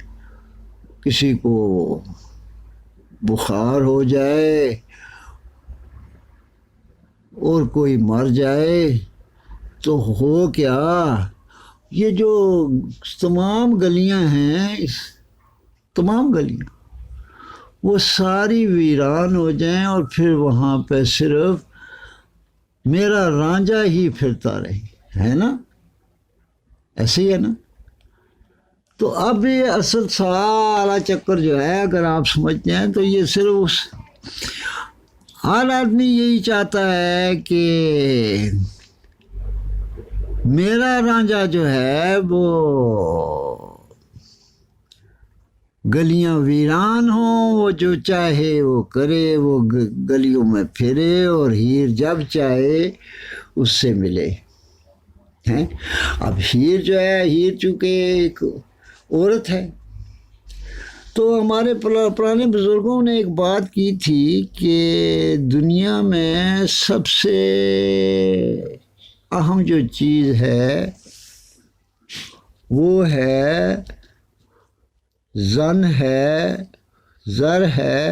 کسی کو بخار ہو جائے اور کوئی مر جائے تو ہو کیا، یہ جو تمام گلیاں ہیں، تمام گلیاں وہ ساری ویران ہو جائیں اور پھر وہاں پہ صرف میرا رانجھا ہی پھرتا رہے. ہے نا، ایسے ہی ہے نا. تو اب یہ اصل سارا چکر جو ہے اگر آپ سمجھتے ہیں تو یہ صرف اس ہر آدمی یہی چاہتا ہے کہ میرا رانجھا جو ہے وہ گلیاں ویران ہوں، وہ جو چاہے وہ کرے، وہ گلیوں میں پھرے اور ہیر جب چاہے اس سے ملے ہیں۔ اب ہیر جو ہے، ہیر چونکہ ایک عورت ہے، تو ہمارے پرانے بزرگوں نے ایک بات کی تھی کہ دنیا میں سب سے اہم جو چیز ہے وہ ہے زن ہے، زر ہے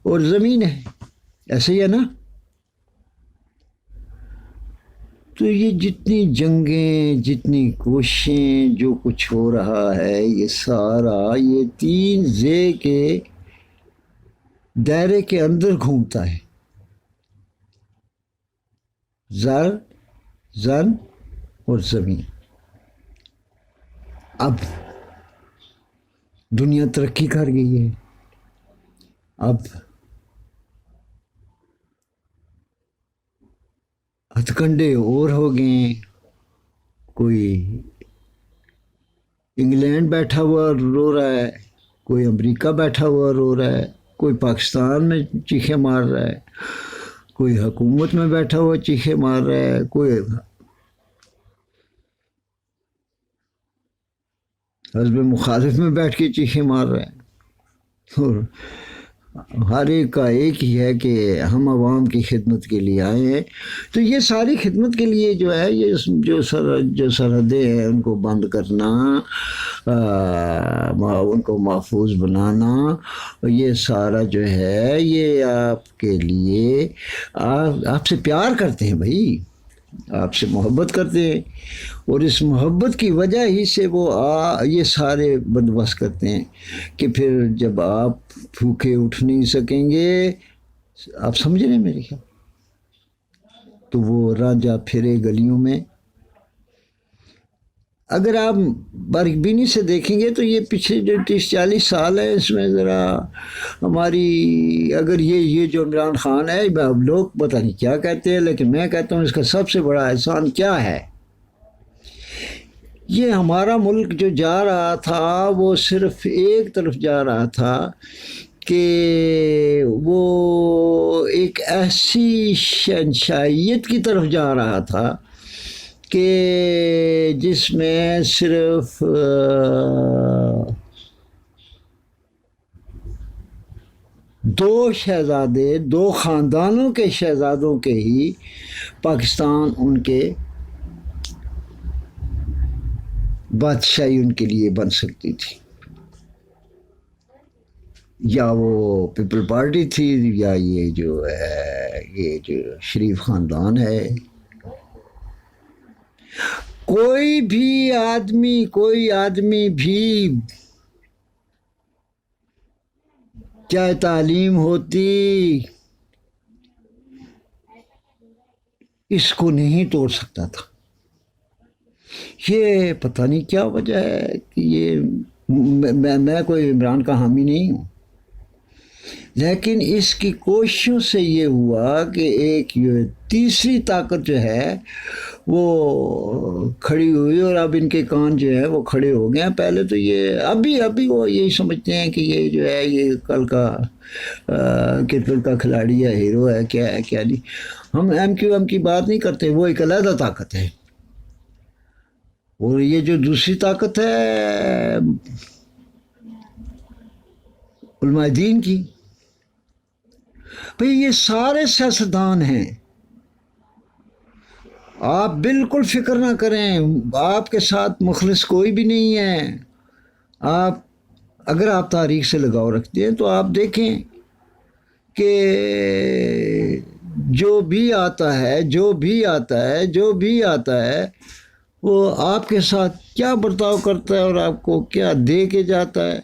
اور زمین ہے، ایسے ہی ہے نا؟ تو یہ جتنی جنگیں، جتنی کوششیں، جو کچھ ہو رہا ہے، یہ سارا یہ 3 زے کے دائرے کے اندر گھومتا ہے، زر، زن اور زمین۔ اب دنیا ترقی کر گئی ہے، اب ہتھ کنڈے اور ہو گئے، کوئی انگلینڈ بیٹھا ہوا رو رہا ہے، کوئی امریکہ بیٹھا ہوا رو رہا ہے، کوئی پاکستان میں چیخے مار رہا ہے، کوئی حکومت میں بیٹھا ہوا چیخے مار رہا ہے، کوئی حزب مخالف میں بیٹھ کے چیخے مار رہا ہے، اور ہر ایک کا ایک ہی ہے کہ ہم عوام کی خدمت کے لیے آئے ہیں۔ تو یہ ساری خدمت کے لیے جو ہے، یہ جو سرحدیں ہیں ان کو بند کرنا، ان کو محفوظ بنانا، یہ سارا جو ہے یہ آپ کے لیے، آپ سے پیار کرتے ہیں بھائی، آپ سے محبت کرتے ہیں، اور اس محبت کی وجہ ہی سے وہ یہ سارے بندوبست کرتے ہیں کہ پھر جب آپ بھوکے اٹھ نہیں سکیں گے، آپ سمجھ رہے ہیں میری خیال، تو وہ رانجھا پھرے گلیوں میں۔ اگر آپ باریک بینی سے دیکھیں گے تو یہ پچھلے جو 30-40 سال ہے، اس میں ذرا ہماری، اگر یہ جو عمران خان ہے، اب لوگ پتہ نہیں کیا کہتے ہیں، لیکن میں کہتا ہوں اس کا سب سے بڑا احسان کیا ہے، یہ ہمارا ملک جو جا رہا تھا وہ صرف ایک طرف جا رہا تھا کہ وہ ایک ایسی شہنشاہیت کی طرف جا رہا تھا کہ جس میں صرف 2 شہزادے، 2 خاندانوں کے شہزادوں کے ہی پاکستان ان کے بادشاہی ان کے لیے بن سکتی تھی، یا وہ پیپل پارٹی تھی، یا یہ جو ہے، یہ جو شریف خاندان ہے۔ کوئی آدمی بھی چاہے تعلیم ہوتی، اس کو نہیں توڑ سکتا تھا۔ یہ پتہ نہیں کیا وجہ ہے کہ یہ، میں کوئی عمران کا حامی نہیں ہوں، لیکن اس کی کوششوں سے یہ ہوا کہ ایک یہ تیسری طاقت جو ہے وہ کھڑی ہوئی، اور اب ان کے کان جو ہے وہ کھڑے ہو گئے ہیں۔ پہلے تو یہ ابھی وہ یہی سمجھتے ہیں کہ یہ جو ہے یہ کل کا کرکٹ کا کھلاڑی ہے، ہیرو ہے، کیا ہے کیا نہیں۔ ہم ایم کی بات نہیں کرتے، وہ ایک علیحدہ طاقت ہے، اور یہ جو دوسری طاقت ہے علماء دین کی، بھئی یہ سارے سیاستدان ہیں، آپ بالکل فکر نہ کریں، آپ کے ساتھ مخلص کوئی بھی نہیں ہے۔ اگر آپ تاریخ سے لگاؤ رکھتے ہیں تو آپ دیکھیں کہ جو بھی آتا ہے وہ آپ کے ساتھ کیا برتاؤ کرتا ہے اور آپ کو کیا دے کے جاتا ہے۔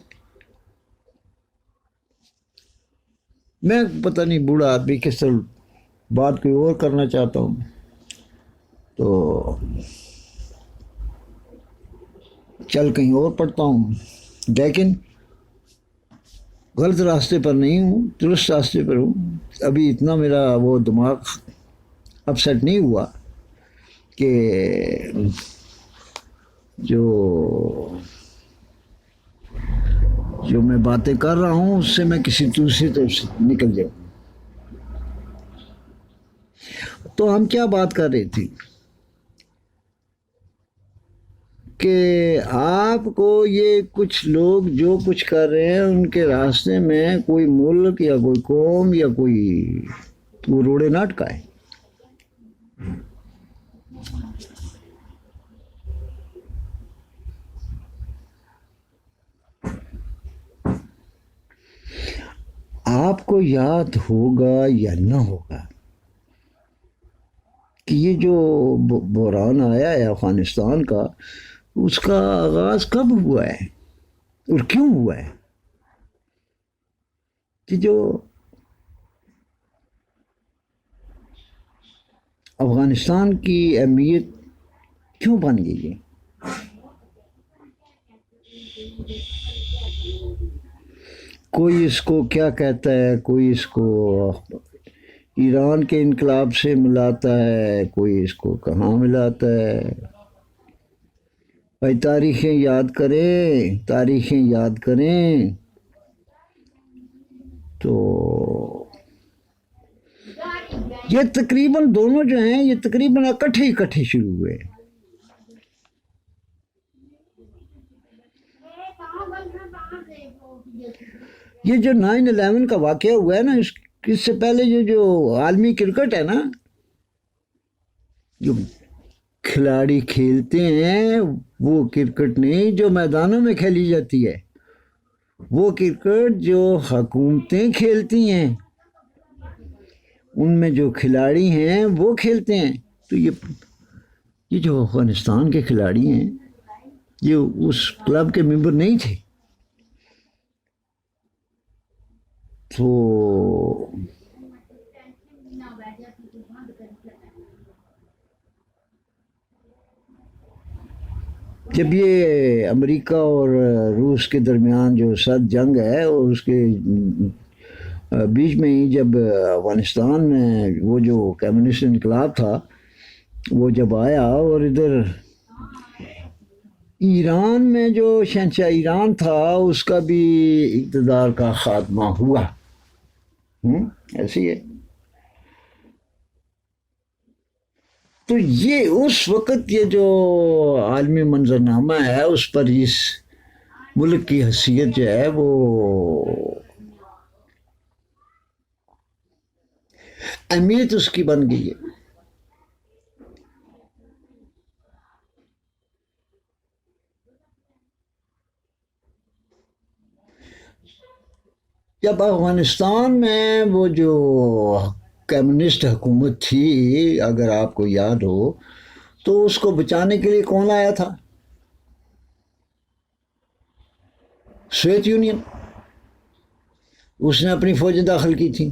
میں پتہ نہیں بوڑھا آدمی کس طرح بات کوئی اور کرنا چاہتا ہوں، تو چل کہیں اور پڑھتا ہوں، لیکن غلط راستے پر نہیں ہوں، درست راستے پر ہوں. ابھی اتنا میرا وہ دماغ اپسیٹ نہیں ہوا کہ جو میں باتیں کر رہا ہوں اس سے میں کسی دوسری طرف سے نکل جاؤں. تو ہم کیا بات کر رہے تھے کہ آپ کو یہ کچھ لوگ جو کچھ کر رہے ہیں ان کے راستے میں کوئی ملک یا کوئی قوم یا کوئی روڑے نہ اٹکائے. آپ کو یاد ہوگا یا نہ ہوگا کہ یہ جو بحران آیا ہے افغانستان کا، اس کا آغاز کب ہوا ہے اور کیوں ہوا ہے؟ کہ جو افغانستان کی اہمیت کیوں بن گئی ہے؟ کوئی اس کو کیا کہتا ہے، کوئی اس کو ایران کے انقلاب سے ملاتا ہے، کوئی اس کو کہاں ملاتا ہے. بھائی تاریخیں یاد کریں، تاریخیں یاد کریں تو یہ تقریباً دونوں جو ہیں یہ تقریباً اکٹھے شروع ہوئے. یہ جو 9/11 کا واقعہ ہوا ہے نا، اس سے پہلے جو عالمی کرکٹ ہے نا، جو کھلاڑی کھیلتے ہیں وہ کرکٹ نہیں جو میدانوں میں کھیلی جاتی ہے، وہ کرکٹ جو حکومتیں کھیلتی ہیں ان میں جو کھلاڑی ہیں وہ کھیلتے ہیں. تو یہ جو افغانستان کے کھلاڑی ہیں یہ اس کلب کے ممبر نہیں تھے. تو جب یہ امریکہ اور روس کے درمیان جو سرد جنگ ہے اور اس کے بیچ میں ہی جب افغانستان میں وہ جو کمیونسٹ انقلاب تھا وہ جب آیا اور ادھر ایران میں جو شہنشاہ ایران تھا اس کا بھی اقتدار کا خاتمہ ہوا. ایسی ہے. تو یہ اس وقت یہ جو عالمی منظرنامہ ہے اس پر اس ملک کی حیثیت جو ہے وہ اہمیت اس کی بن گئی ہے. جب افغانستان میں وہ جو کمیونسٹ حکومت تھی اگر آپ کو یاد ہو تو اس کو بچانے کے لیے کون آیا تھا؟ Soviet union. اس نے اپنی فوجیں داخل کی تھی.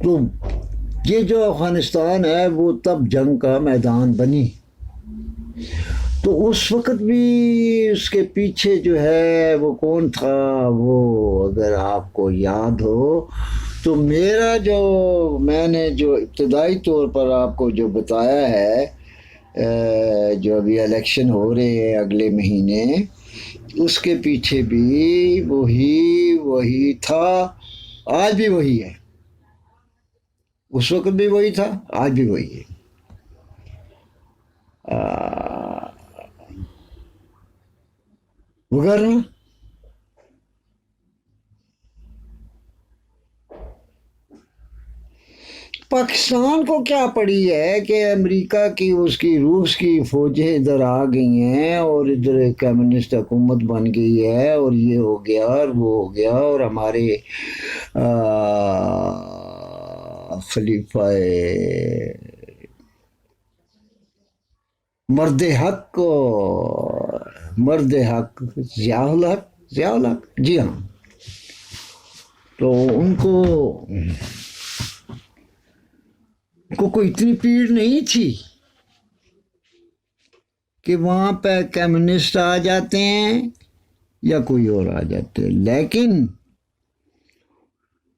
تو یہ جو افغانستان ہے وہ تب جنگ کا میدان بنی. تو اس وقت بھی اس کے پیچھے جو ہے وہ کون تھا، وہ اگر آپ کو یاد ہو تو میں نے جو ابتدائی طور پر آپ کو جو بتایا ہے جو ابھی الیکشن ہو رہے ہیں اگلے مہینے، اس کے پیچھے بھی وہی تھا، آج بھی وہی ہے. اس وقت بھی وہی تھا، آج بھی وہی ہے. وغیرہ پاکستان کو کیا پڑی ہے کہ امریکہ کی روس کی فوجیں ادھر آ گئی ہیں اور ادھر کمیونسٹ حکومت بن گئی ہے اور یہ ہو گیا اور وہ ہو گیا اور ہمارے خلیفہ مرد حق ضیاء الحق جی ہاں. تو ان کو کوئی اتنی پیڑ نہیں تھی کہ وہاں پہ کمیونسٹ آ جاتے ہیں یا کوئی اور آ جاتے. لیکن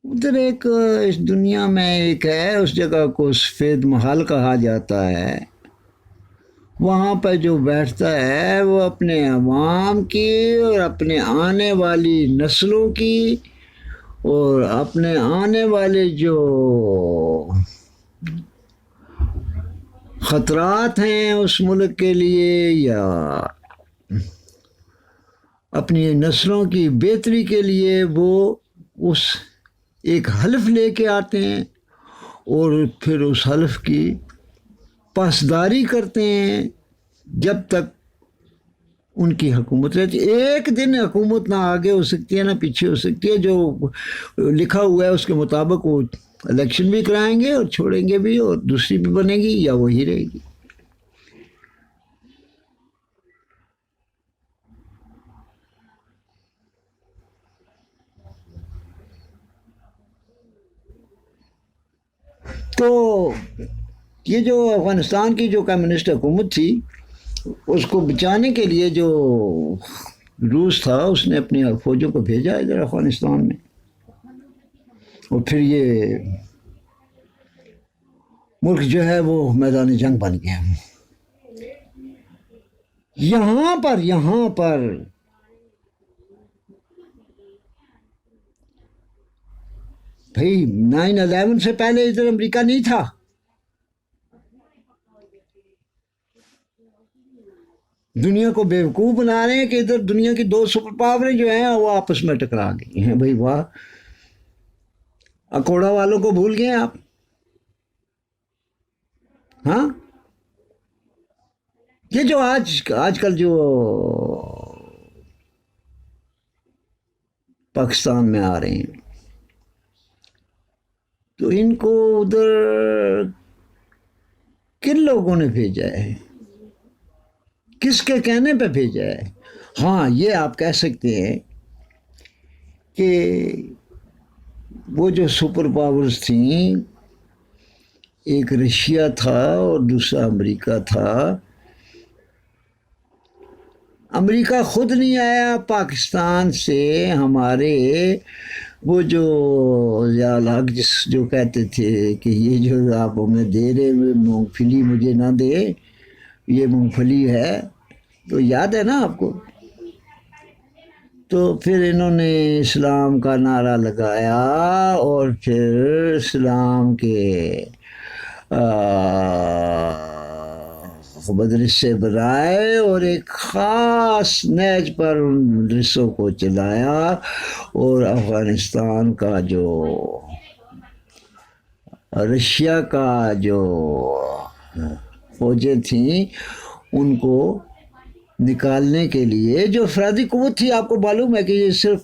ادھر ایک اس دنیا میں ایک ہے، اس جگہ کو سفید محل کہا جاتا ہے. وہاں پہ جو بیٹھتا ہے وہ اپنے عوام کی اور اپنے آنے والی نسلوں کی اور اپنے آنے والے جو خطرات ہیں اس ملک کے لیے یا اپنی نسلوں کی بہتری کے لیے وہ اس ایک حلف لے کے آتے ہیں اور پھر اس حلف کی پاسداری کرتے ہیں جب تک ان کی حکومت رہتی. ایک دن حکومت نہ آگے ہو سکتی ہے نہ پیچھے ہو سکتی ہے. جو لکھا ہوا ہے اس کے مطابق وہ الیکشن بھی کرائیں گے اور چھوڑیں گے بھی، اور دوسری بھی بنے گی یا وہی رہے گی. تو یہ جو افغانستان کی جو کمیونسٹ حکومت تھی اس کو بچانے کے لیے جو روس تھا اس نے اپنی فوجوں کو بھیجا ادھر افغانستان میں، اور پھر یہ ملک جو ہے وہ میدان جنگ بن گیا. یہاں پر بھائی 9/11 سے پہلے ادھر امریکہ نہیں تھا. دنیا کو بیوقوف بنا رہے ہیں کہ ادھر دنیا کی 2 سپر پاوریں جو ہیں وہ آپس میں ٹکرا گئی ہیں. بھائی واہ، اکوڑا والوں کو بھول گئے آپ؟ ہاں، یہ جو آج کل جو پاکستان میں آ رہے ہیں تو ان کو ادھر کن لوگوں نے بھیجا ہے، کس کے کہنے پہ بھیجا ہے؟ ہاں، یہ آپ کہہ سکتے ہیں کہ وہ جو سپر پاورز تھیں، ایک رشیا تھا اور دوسرا امریکہ تھا. امریکہ خود نہیں آیا پاکستان سے. ہمارے وہ جو ضیاء الحق جو کہتے تھے کہ یہ جو آپ ہمیں دے رہے مونگ پھلی مجھے نہ دے، یہ مونگ پھلی ہے، تو یاد ہے نا آپ کو؟ تو پھر انہوں نے اسلام کا نعرہ لگایا اور پھر اسلام کے مدرسے بنائے اور ایک خاص نیج پر ان مدرسوں کو چلایا، اور افغانستان کا جو رشیا کا جو فوجیں تھیں ان کو نکالنے کے لیے جو افرادی قوت تھی، آپ کو معلوم ہے کہ یہ صرف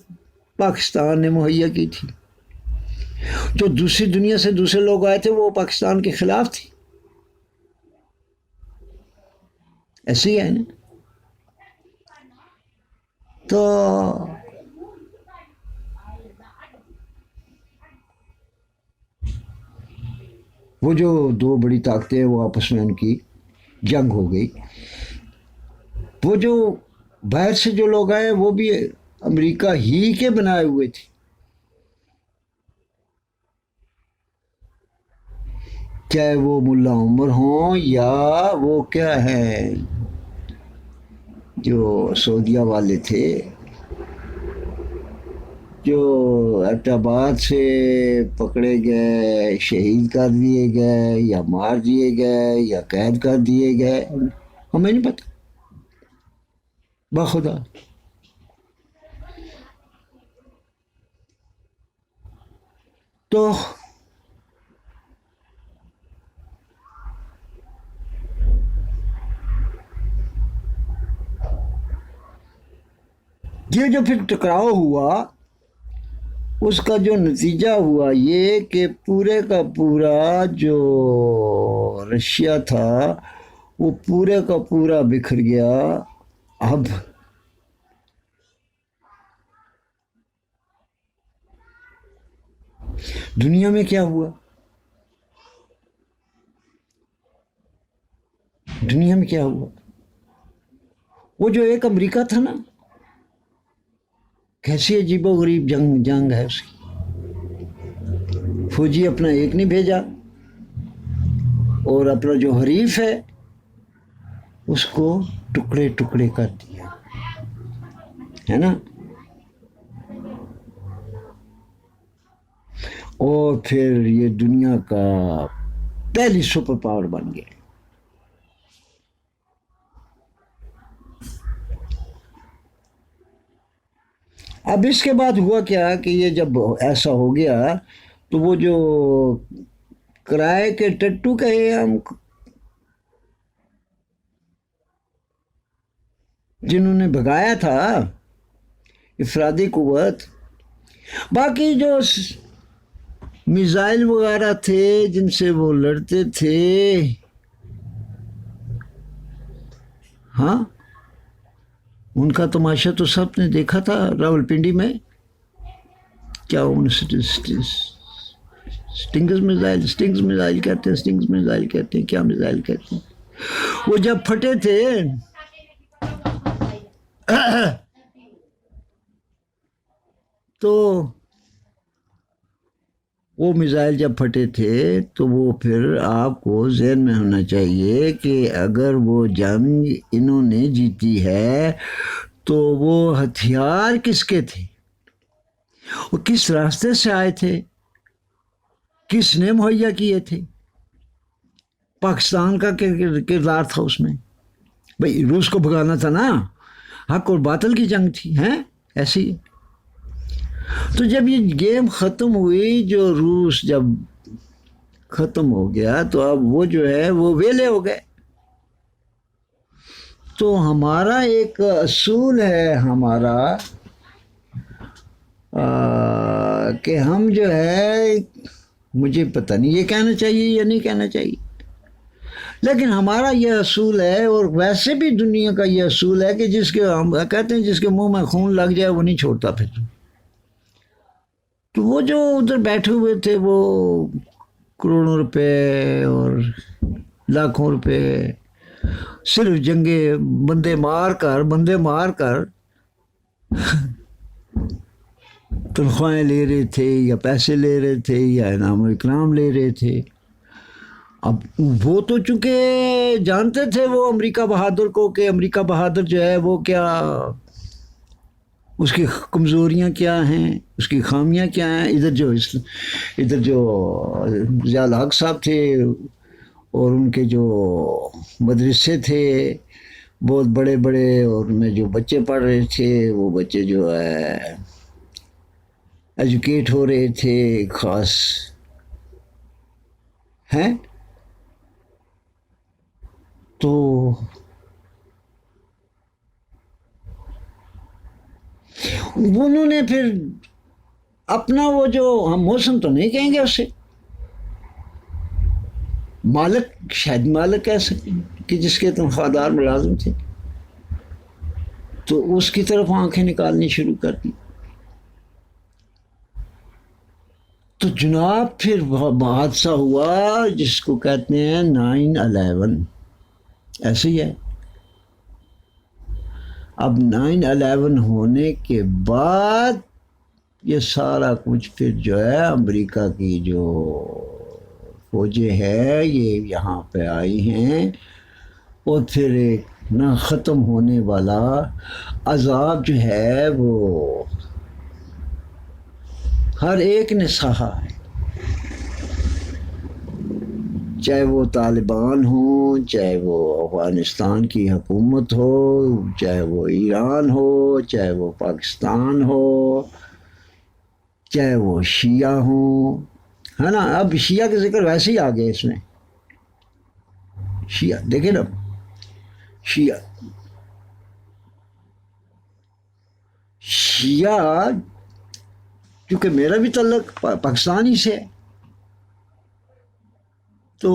پاکستان نے مہیا کی تھی. جو دوسری دنیا سے دوسرے لوگ آئے تھے وہ پاکستان کے خلاف تھی. ایسے ہی ہے نا؟ تو وہ جو 2 بڑی طاقتیں وہ آپس میں ان کی جنگ ہو گئی. وہ جو باہر سے جو لوگ آئے وہ بھی امریکہ ہی کے بنائے ہوئے تھے. چاہے وہ ملا عمر ہوں یا وہ کیا ہے جو سعودیہ والے تھے جو ایبٹ آباد سے پکڑے گئے، شہید کر دیے گئے یا مار دیے گئے یا قید کر دیے گئے، ہمیں نہیں پتہ بخدا. تو یہ جو پھر ٹکراؤ ہوا اس کا جو نتیجہ ہوا یہ کہ پورے کا پورا جو رشیا تھا وہ پورے کا پورا بکھر گیا. اب دنیا میں کیا ہوا؟ دنیا میں کیا ہوا؟ وہ جو ایک امریکہ تھا نا، کیسی عجیب و غریب جنگ ہے اس کی. فوجی اپنا ایک نہیں بھیجا اور اپنا جو حریف ہے اس کو ٹکڑے ٹکڑے کر دیا ہے نا. اور پھر یہ دنیا کا پہلی سپر پاور بن گیا. اب اس کے بعد ہوا کیا کہ یہ جب ایسا ہو گیا تو وہ جو کرائے کے ٹٹو کہے ہم جنہوں نے بھگایا تھا افرادی قوت، باقی جو میزائل وغیرہ تھے جن سے وہ لڑتے تھے، ہاں ان کا تماشا تو سب نے دیکھا تھا راولپنڈی میں. کیا سٹنگز میزائل کہتے ہیں کیا میزائل کہتے ہیں، وہ جب پھٹے تھے تو وہ میزائل جب پھٹے تھے تو وہ پھر آپ کو ذہن میں ہونا چاہیے کہ اگر وہ جنگ انہوں نے جیتی ہے تو وہ ہتھیار کس کے تھے، وہ کس راستے سے آئے تھے، کس نے مہیا کیے تھے. پاکستان کا کردار تھا اس میں، بھئی روس کو بھگانا تھا نا، حق اور باطل کی جنگ تھی ہیں ایسی. تو جب یہ گیم ختم ہوئی، جو روس جب ختم ہو گیا تو اب وہ جو ہے وہ ویلے ہو گئے. تو ہمارا ایک اصول ہے ہمارا کہ ہم جو ہے، مجھے پتہ نہیں یہ کہنا چاہیے یا نہیں کہنا چاہیے، لیکن ہمارا یہ اصول ہے، اور ویسے بھی دنیا کا یہ اصول ہے کہ جس کے ہم کہتے ہیں جس کے منہ میں خون لگ جائے وہ نہیں چھوڑتا پھر. تو وہ جو ادھر بیٹھے ہوئے تھے وہ کروڑوں روپے اور لاکھوں روپے صرف جنگے بندے مار کر تنخواہیں لے رہے تھے یا پیسے لے رہے تھے یا انعام و اکرام لے رہے تھے. اب وہ تو چونکہ جانتے تھے وہ امریکہ بہادر کو کہ امریکہ بہادر جو ہے وہ کیا، اس کی کمزوریاں کیا ہیں، اس کی خامیاں کیا ہیں. ادھر جو ضیاء الحق صاحب تھے اور ان کے جو مدرسے تھے بہت بڑے بڑے، اور ان میں جو بچے پڑھ رہے تھے وہ بچے جو ہے ایجوکیٹ ہو رہے تھے خاص ہیں. تو انہوں نے پھر اپنا وہ جو ہم موسم تو نہیں کہیں گے اسے، مالک، شاید مالک کہہ سکیں کہ جس کے تنخواہ ملازم تھے، تو اس کی طرف آنکھیں نکالنی شروع کر دی. تو جناب پھر حادثہ ہوا جس کو کہتے ہیں 9/11. ایسے ہی ہے. اب 9/11 ہونے کے بعد یہ سارا کچھ پھر جو ہے امریکہ کی جو فوجیں ہے یہ یہاں پہ آئی ہیں، اور پھر ایک نہ ختم ہونے والا عذاب جو ہے وہ ہر ایک نے سہا ہے، چاہے وہ طالبان ہوں، چاہے وہ افغانستان کی حکومت ہو، چاہے وہ ایران ہو، چاہے وہ پاکستان ہو، چاہے وہ شیعہ ہوں، ہے نا. اب شیعہ کا ذکر ویسے ہی آ گیا اس میں. شیعہ دیکھیں نا، شیعہ کیونکہ میرا بھی تعلق پاکستان ہی سے ہے، تو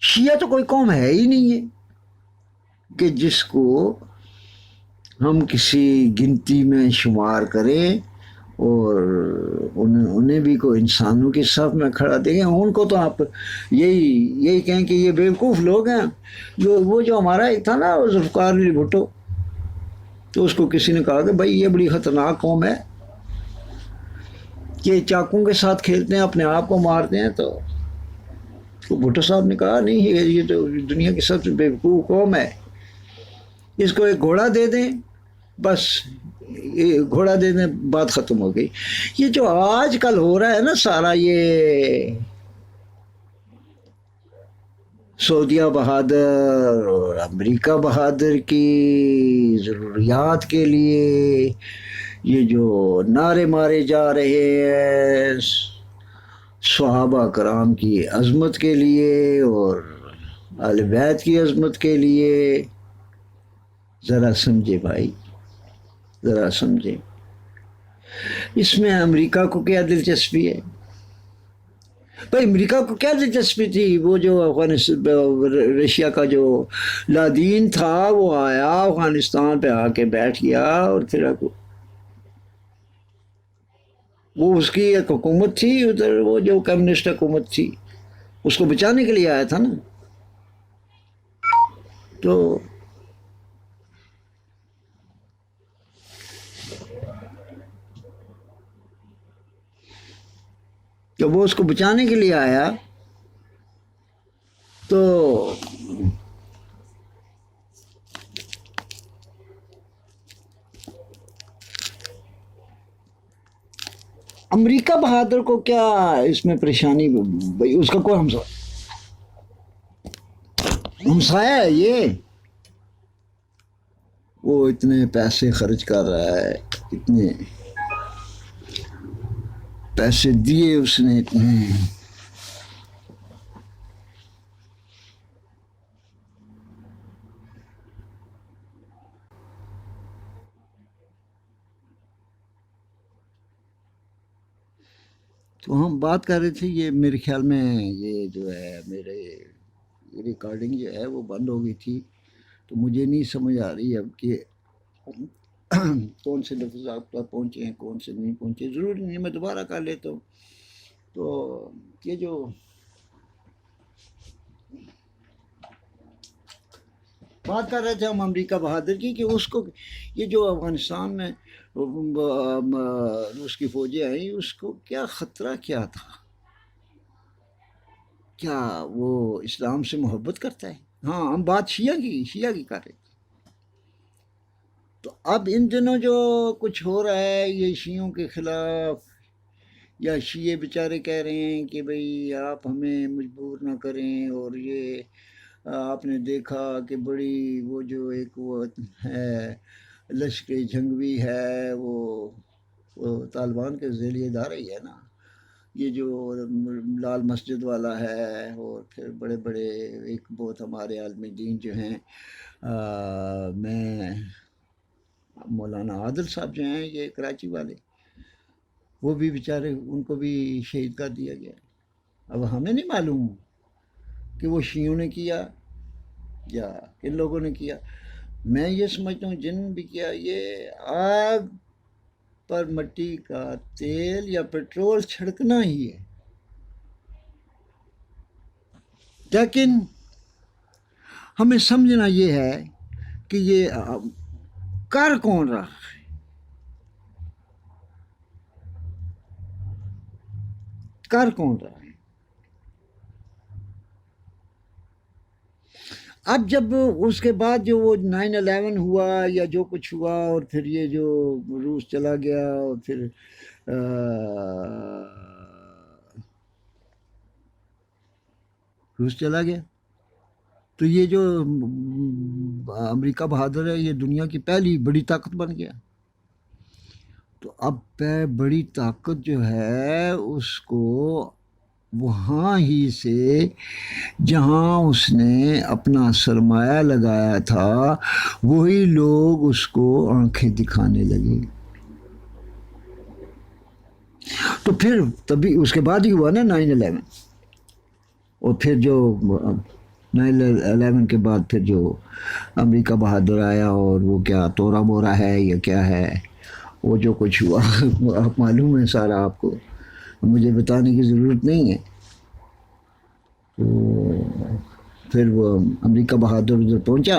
شیعہ تو کوئی قوم ہے ہی نہیں ہے کہ جس کو ہم کسی گنتی میں شمار کریں اور انہیں بھی کوئی انسانوں کی صف میں کھڑا دیکھیں. ان کو تو آپ یہی کہیں کہ یہ بیوقوف لوگ ہیں. وہ جو ہمارا ایک تھا نا ذوالفقار علی بھٹو، تو اس کو کسی نے کہا کہ بھائی یہ بڑی خطرناک قوم ہے، یہ چاقوں کے ساتھ کھیلتے ہیں، اپنے آپ کو مارتے ہیں. تو بھٹو صاحب نے کہا نہیں، یہ تو دنیا کی سب سے بیوقوف قوم ہے، اس کو ایک گھوڑا دے دیں، بس یہ گھوڑا دے دیں، بات ختم ہو گئی. یہ جو آج کل ہو رہا ہے نا سارا، یہ سعودیہ بہادر اور امریکہ بہادر کی ضروریات کے لیے یہ جو نعرے مارے جا رہے ہیں صحابہ کرام کی عظمت کے لیے اور اہل بیت کی عظمت کے لیے، ذرا سمجھے بھائی، ذرا سمجھے. اس میں امریکہ کو کیا دلچسپی ہے؟ بھائی امریکہ کو کیا دلچسپی تھی؟ وہ جو رشیا کا جو لادین تھا وہ آیا افغانستان پہ آ کے بیٹھ گیا، اور پھر وہ اس کی ایک حکومت تھی ادھر، وہ جو کمیونسٹ حکومت تھی اس کو بچانے کے لیے آیا تھا نا. تو جب وہ اس کو بچانے کے لیے آیا تو امریکہ بہادر کو کیا اس میں پریشانی؟ بھائی اس کا کوئی ہمسایہ ہے یہ، وہ اتنے پیسے خرچ کر رہا ہے، اتنے پیسے دیے اس نے، اتنے. تو ہم بات کر رہے تھے، یہ میرے خیال میں یہ جو ہے میرے ریکارڈنگ جو ہے وہ بند ہو گئی تھی، تو مجھے نہیں سمجھ آ رہی اب کہ کون سے لفظ آپ تک پہنچے ہیں، کون سے نہیں پہنچے. ضروری نہیں، میں دوبارہ کر لیتا ہوں. تو یہ جو بات کر رہے تھے ہم امریکہ بہادر کی، کہ اس کو یہ جو افغانستان میں روس کی فوجیں آئیں، اس کو کیا خطرہ کیا تھا؟ کیا وہ اسلام سے محبت کرتا ہے؟ ہاں، ہم بات شیعہ کی کر رہے تھے. تو اب ان دنوں جو کچھ ہو رہا ہے یہ شیعوں کے خلاف، یا شیعہ بیچارے کہہ رہے ہیں کہ بھئی آپ ہمیں مجبور نہ کریں، اور یہ آپ نے دیکھا کہ بڑی وہ جو ایک وہ ہے لشکر جھنگوی ہے، وہ طالبان کے ذیلی ادارہ ہی ہے نا، یہ جو لال مسجد والا ہے، اور پھر بڑے بڑے ایک بہت ہمارے عالم دین جو ہیں، میں مولانا عادل صاحب جو ہیں یہ کراچی والے، وہ بھی بیچارے ان کو بھی شہید کر دیا گیا. اب ہمیں نہیں معلوم کہ وہ شیعوں نے کیا یا کن لوگوں نے کیا. میں یہ سمجھتا ہوں جن بھی کیا، یہ آگ پر مٹی کا تیل یا پیٹرول چھڑکنا ہی ہے. لیکن ہمیں سمجھنا یہ ہے کہ یہ کر کون رہا ہے، کر کون رہا ہے. اب جب اس کے بعد جو وہ 9/11 ہوا یا جو کچھ ہوا، اور پھر یہ جو روس چلا گیا، اور پھر روس چلا گیا، تو یہ جو امریکہ بہادر ہے یہ دنیا کی پہلی بڑی طاقت بن گیا. تو اب بڑی طاقت جو ہے اس کو وہاں ہی سے جہاں اس نے اپنا سرمایہ لگایا تھا وہی لوگ اس کو آنکھیں دکھانے لگے. تو پھر تبھی اس کے بعد ہی ہوا نا 9/11، اور پھر جو 9/11 کے بعد پھر جو امریکہ بہادر آیا، اور وہ کیا تورا بورا ہے یا کیا ہے، وہ جو کچھ ہوا وہ آپ معلوم ہے سارا، آپ کو مجھے بتانے کی ضرورت نہیں ہے. تو پھر وہ امریکہ بہادر ادھر پہنچا.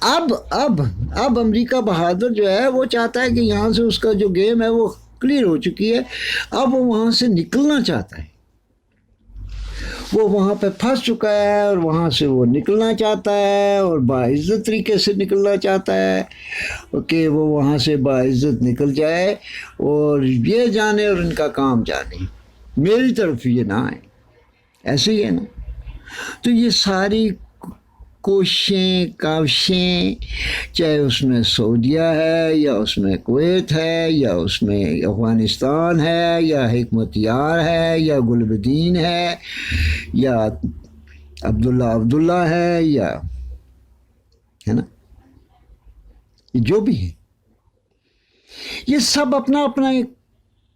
اب امریکہ بہادر جو ہے وہ چاہتا ہے کہ یہاں سے اس کا جو گیم ہے وہ کلیئر ہو چکی ہے. اب وہ وہاں سے نکلنا چاہتا ہے. وہ وہاں پہ پھنس چکا ہے اور وہاں سے وہ نکلنا چاہتا ہے اور باعزت طریقے سے نکلنا چاہتا ہے کہ وہ وہاں سے باعزت نکل جائے اور یہ جانے اور ان کا کام جانے، میری طرف یہ نہ آئے. ایسے ہی ہے نا. تو یہ ساری کوششیں کاوشیں، چاہے اس میں سعودیہ ہے یا اس میں کویت ہے یا اس میں افغانستان ہے یا حکمت یار ہے یا گلبدین ہے یا عبداللہ ہے یا ہے نا، جو بھی ہے، یہ سب اپنا اپنا ایک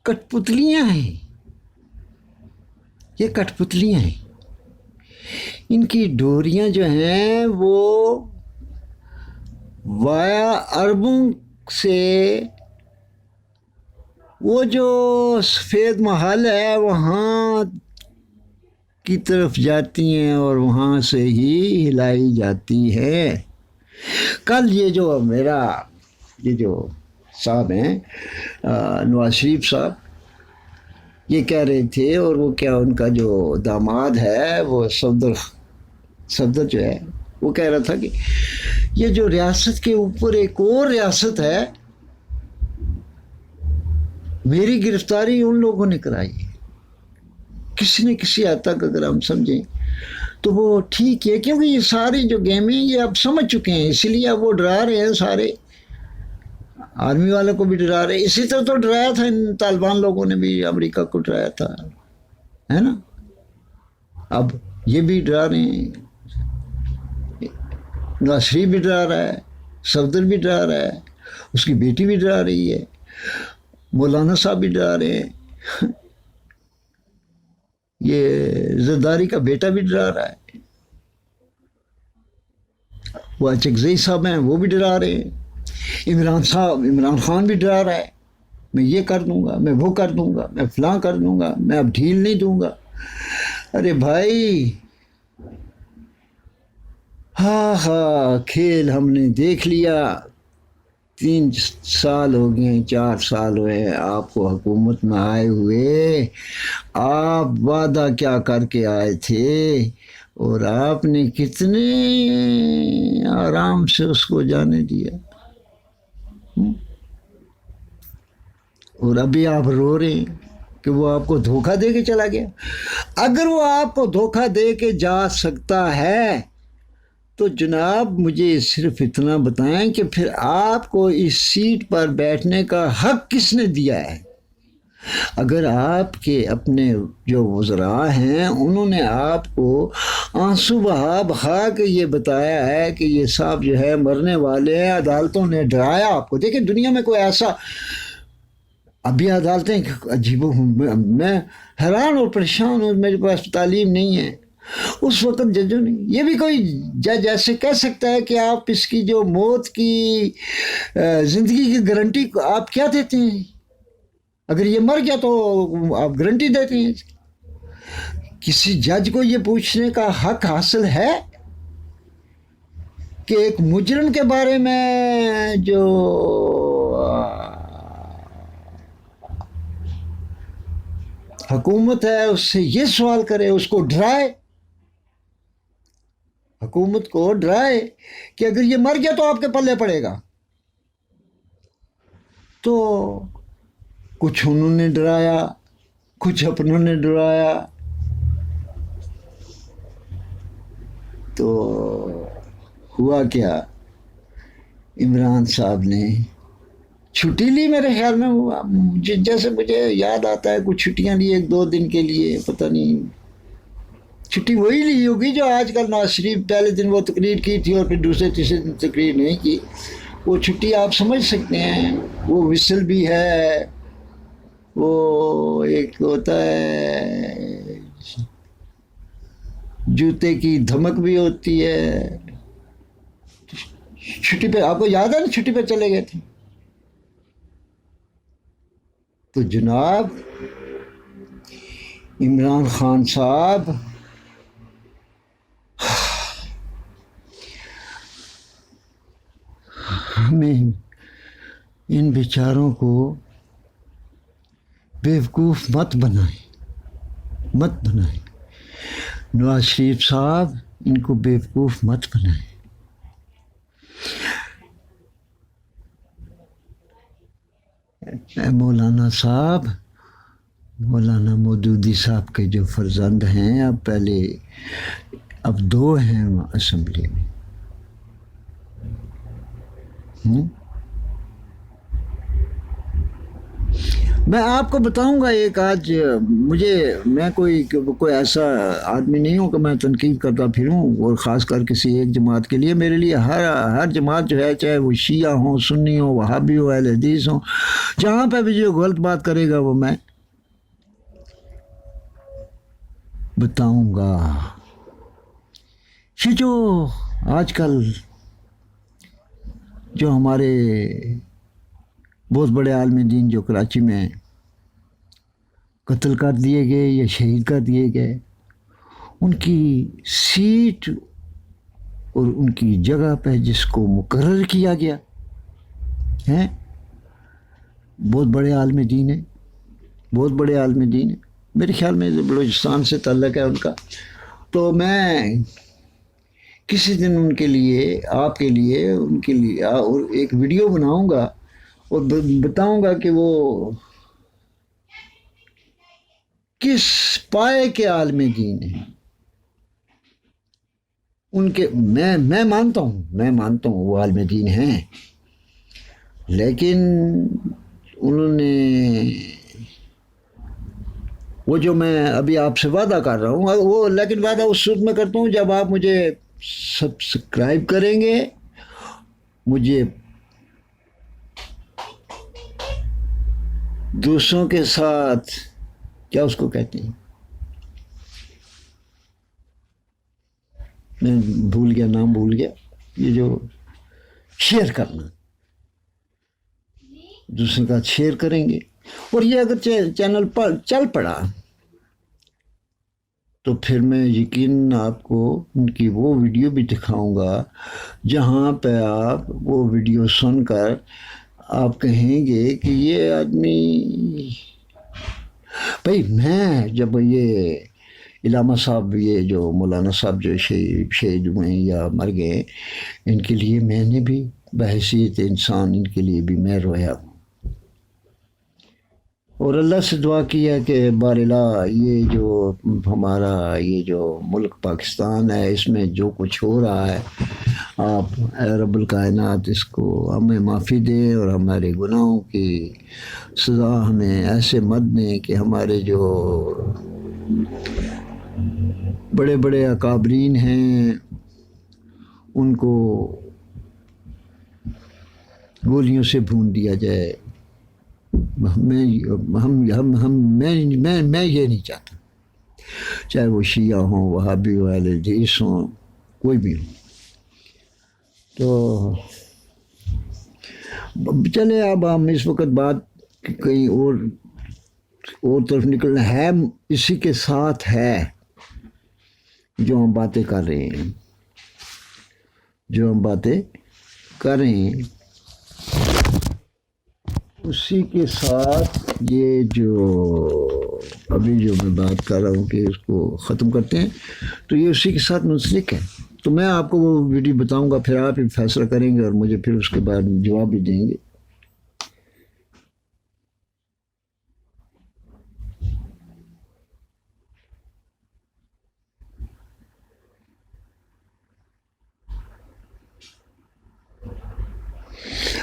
کٹ پتلیاں ہیں. یہ کٹ پتلیاں ہیں. ان کی ڈوریاں جو ہیں وہ وایا عربوں سے وہ جو سفید محل ہے وہاں کی طرف جاتی ہیں اور وہاں سے ہی ہلائی جاتی ہے. کل یہ جو صاحب ہیں نواز شریف صاحب، یہ کہہ رہے تھے، اور وہ کیا ان کا جو داماد ہے وہ صفدر جو ہے وہ کہہ رہا تھا کہ یہ جو ریاست کے اوپر ایک اور ریاست ہے، میری گرفتاری ان لوگوں نے کرائی ہے. کسی نے کسی حد تک اگر ہم سمجھیں تو وہ ٹھیک ہے، کیونکہ یہ ساری جو گیمیں یہ اب سمجھ چکے ہیں، اسی لیے اب وہ ڈرا رہے ہیں. سارے آرمی والوں کو بھی ڈرا رہے ہیں. اسی طرح تو ڈرایا تھا ان طالبان لوگوں نے بھی امریکہ کو ڈرایا تھا، ہے نا. اب یہ بھی ڈرا رہے ہیں. نواز شریف بھی ڈرا رہا ہے، صفدر بھی ڈرا رہا ہے، اس کی بیٹی بھی ڈرا رہی ہے، مولانا صاحب بھی ڈرا رہے ہیں، یہ زرداری کا بیٹا بھی ڈرا رہا ہے، وہ اچکزئی صاحب ہیں وہ بھی ڈرا رہے ہیں، عمران خان بھی ڈرا رہا ہے، میں یہ کر دوں گا، میں وہ کر دوں گا، میں فلاں کر دوں گا، میں اب ڈھیل نہیں دوں گا. ارے بھائی، ہاں کھیل ہم نے دیکھ لیا. 3 سال ہو گئے، 4 سال ہوئے آپ کو حکومت میں آئے ہوئے. آپ وعدہ کیا کر کے آئے تھے اور آپ نے کتنے آرام سے اس کو جانے دیا، اور ابھی آپ رو رہے ہیں کہ وہ آپ کو دھوکہ دے کے چلا گیا. اگر وہ آپ کو دھوکہ دے کے جا سکتا ہے تو جناب مجھے صرف اتنا بتائیں کہ پھر آپ کو اس سیٹ پر بیٹھنے کا حق کس نے دیا ہے؟ اگر آپ کے اپنے جو وزراء ہیں انہوں نے آپ کو آنسو بہا کے یہ بتایا ہے کہ یہ صاحب جو ہے مرنے والے ہیں، عدالتوں نے ڈرایا آپ کو. دیکھیں دنیا میں کوئی ایسا، ابھی عدالتیں عجیب، میں حیران اور پریشان ہوں، میرے پاس تعلیم نہیں ہے. اس وقت ججوں نے، یہ بھی کوئی جج ایسے کہہ سکتا ہے کہ آپ اس کی جو موت کی زندگی کی گارنٹی آپ کیا دیتے ہیں؟ اگر یہ مر گیا تو آپ گارنٹی دیتے ہیں. کسی جج کو یہ پوچھنے کا حق حاصل ہے کہ ایک مجرم کے بارے میں جو حکومت ہے اس سے یہ سوال کرے، اس کو ڈرائے، حکومت کو ڈرائے کہ اگر یہ مر گیا تو آپ کے پلے پڑے گا. تو کچھ انہوں نے ڈرایا، کچھ اپنوں نے ڈرایا. تو ہوا کیا، عمران صاحب نے چھٹی لی. میرے خیال میں جیسے مجھے یاد آتا ہے کچھ چھٹیاں لی 1-2 دن کے لیے، پتہ نہیں چھٹی وہی لی ہوگی جو آج کل نواز شریف پہلے دن وہ تقریر کی تھی اور پھر دوسرے تیسرے دن تقریر نہیں کی. وہ چھٹی آپ سمجھ سکتے ہیں، وہ وسل بھی ہے، وہ ایک ہوتا ہے جوتے کی دھمک بھی ہوتی ہے. چھٹی پہ آپ کو یاد ہے نا، چھٹی پہ چلے گئے تھے. تو جناب عمران خان صاحب ہمیں ان بیچاروں کو بیوقوف مت بنائیں نواز شریف صاحب، ان کو بیوقوف مت بنائیں۔ مولانا صاحب، مولانا مودودی صاحب کے جو فرزند ہیں، اب 2 ہیں اسمبلی میں۔ میں آپ کو بتاؤں گا ایک آج میں کوئی ایسا آدمی نہیں ہوں کہ میں تنقید کرتا پھروں، اور خاص کر کسی ایک جماعت کے لیے۔ میرے لیے ہر جماعت جو ہے، چاہے وہ شیعہ ہوں، سنی ہوں، وہابی ہو، اہل حدیث ہوں، جہاں پہ بھی جو غلط بات کرے گا وہ میں بتاؤں گا۔ یہ جو آج کل جو ہمارے بہت بڑے عالم دین جو کراچی میں قتل کر دیے گئے یا شہید کر دیے گئے، ان کی سیٹ اور ان کی جگہ پہ جس کو مقرر کیا گیا ہے، بہت بڑے عالم دین ہیں، بہت بڑے عالم دین ہیں۔ میرے خیال میں بلوچستان سے تعلق ہے ان کا۔ تو میں کسی دن ان کے لیے، آپ کے لیے، ان کے لیے اور ایک ویڈیو بناؤں گا اور بتاؤں گا کہ وہ کس پائے کے عالم دین ہیں۔ ان کے میں مانتا ہوں وہ عالم دین ہیں، لیکن انہوں نے وہ جو میں ابھی آپ سے وعدہ کر رہا ہوں، وہ لیکن وعدہ اس صورت میں کرتا ہوں جب آپ مجھے سبسکرائب کریں گے، مجھے دوسروں کے ساتھ، کیا اس کو کہتے ہیں، میں نام بھول گیا، یہ جو شیئر کرنا، دوسروں کا شیئر کریں گے، اور یہ اگر چینل پر چل پڑا تو پھر میں یقیناً آپ کو ان کی وہ ویڈیو بھی دکھاؤں گا جہاں پہ آپ وہ ویڈیو سن کر آپ کہیں گے کہ یہ آدمی، بھائی میں جب یہ علامہ صاحب، یہ جو مولانا صاحب جو شہید ہوئے یا مر گئے، ان کے لیے میں نے بھی بحیثیت انسان ان کے لیے بھی میں رویا ہوں، اور اللہ سے دعا کی ہے کہ باراللہ یہ جو ہمارا یہ جو ملک پاکستان ہے، اس میں جو کچھ ہو رہا ہے، آپ اے رب الکائنات اس کو ہمیں معافی دیں، اور ہمارے گناہوں کی سزا ہمیں ایسے مت دیں کہ ہمارے جو بڑے بڑے اکابرین ہیں ان کو گولیوں سے بھون دیا جائے۔ میں یہ نہیں چاہتا، چاہے وہ شیعہ ہوں، وہابی ہو، اہل حدیث ہوں، کوئی بھی ہو۔ تو چلے اب ہم اس وقت بات کہیں اور طرف نکلنا ہے، اسی کے ساتھ ہے جو ہم باتیں کر رہے ہیں، اسی کے ساتھ یہ جو ابھی جو میں بات کر رہا ہوں کہ اس کو ختم کرتے ہیں، تو یہ اسی کے ساتھ منسلک ہے۔ تو میں آپ کو وہ ویڈیو بتاؤں گا، پھر آپ ہی فیصلہ کریں گے اور مجھے پھر اس کے بعد جواب بھی دیں گے۔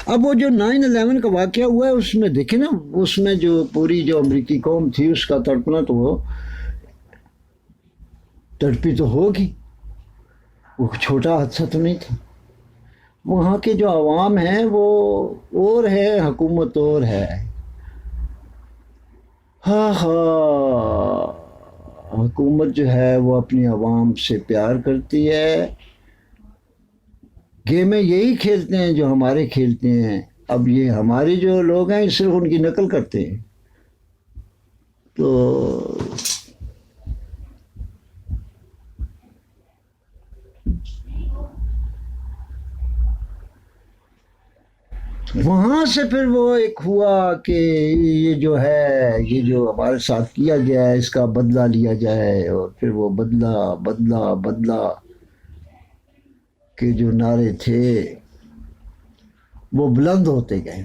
اب وہ جو 9/11 کا واقعہ ہوا ہے، اس میں دیکھیں نا، اس میں جو پوری جو امریکی قوم تھی اس کا تڑپنا، تو وہ تڑپی تو ہوگی، وہ چھوٹا حادثہ تو نہیں تھا۔ وہاں کے جو عوام ہیں وہ اور ہے، حکومت اور ہے۔ ہاں حکومت جو ہے وہ اپنی عوام سے پیار کرتی ہے، گیمیں یہی کھیلتے ہیں جو ہمارے کھیلتے ہیں۔ اب یہ ہمارے جو لوگ ہیں صرف ان کی نقل کرتے ہیں۔ تو وہاں سے پھر وہ ایک ہوا کہ یہ جو ہے، یہ جو ہمارے ساتھ کیا گیا ہے اس کا بدلہ لیا جائے، اور پھر وہ بدلہ بدلہ بدلہ کے جو نعرے تھے وہ بلند ہوتے گئے،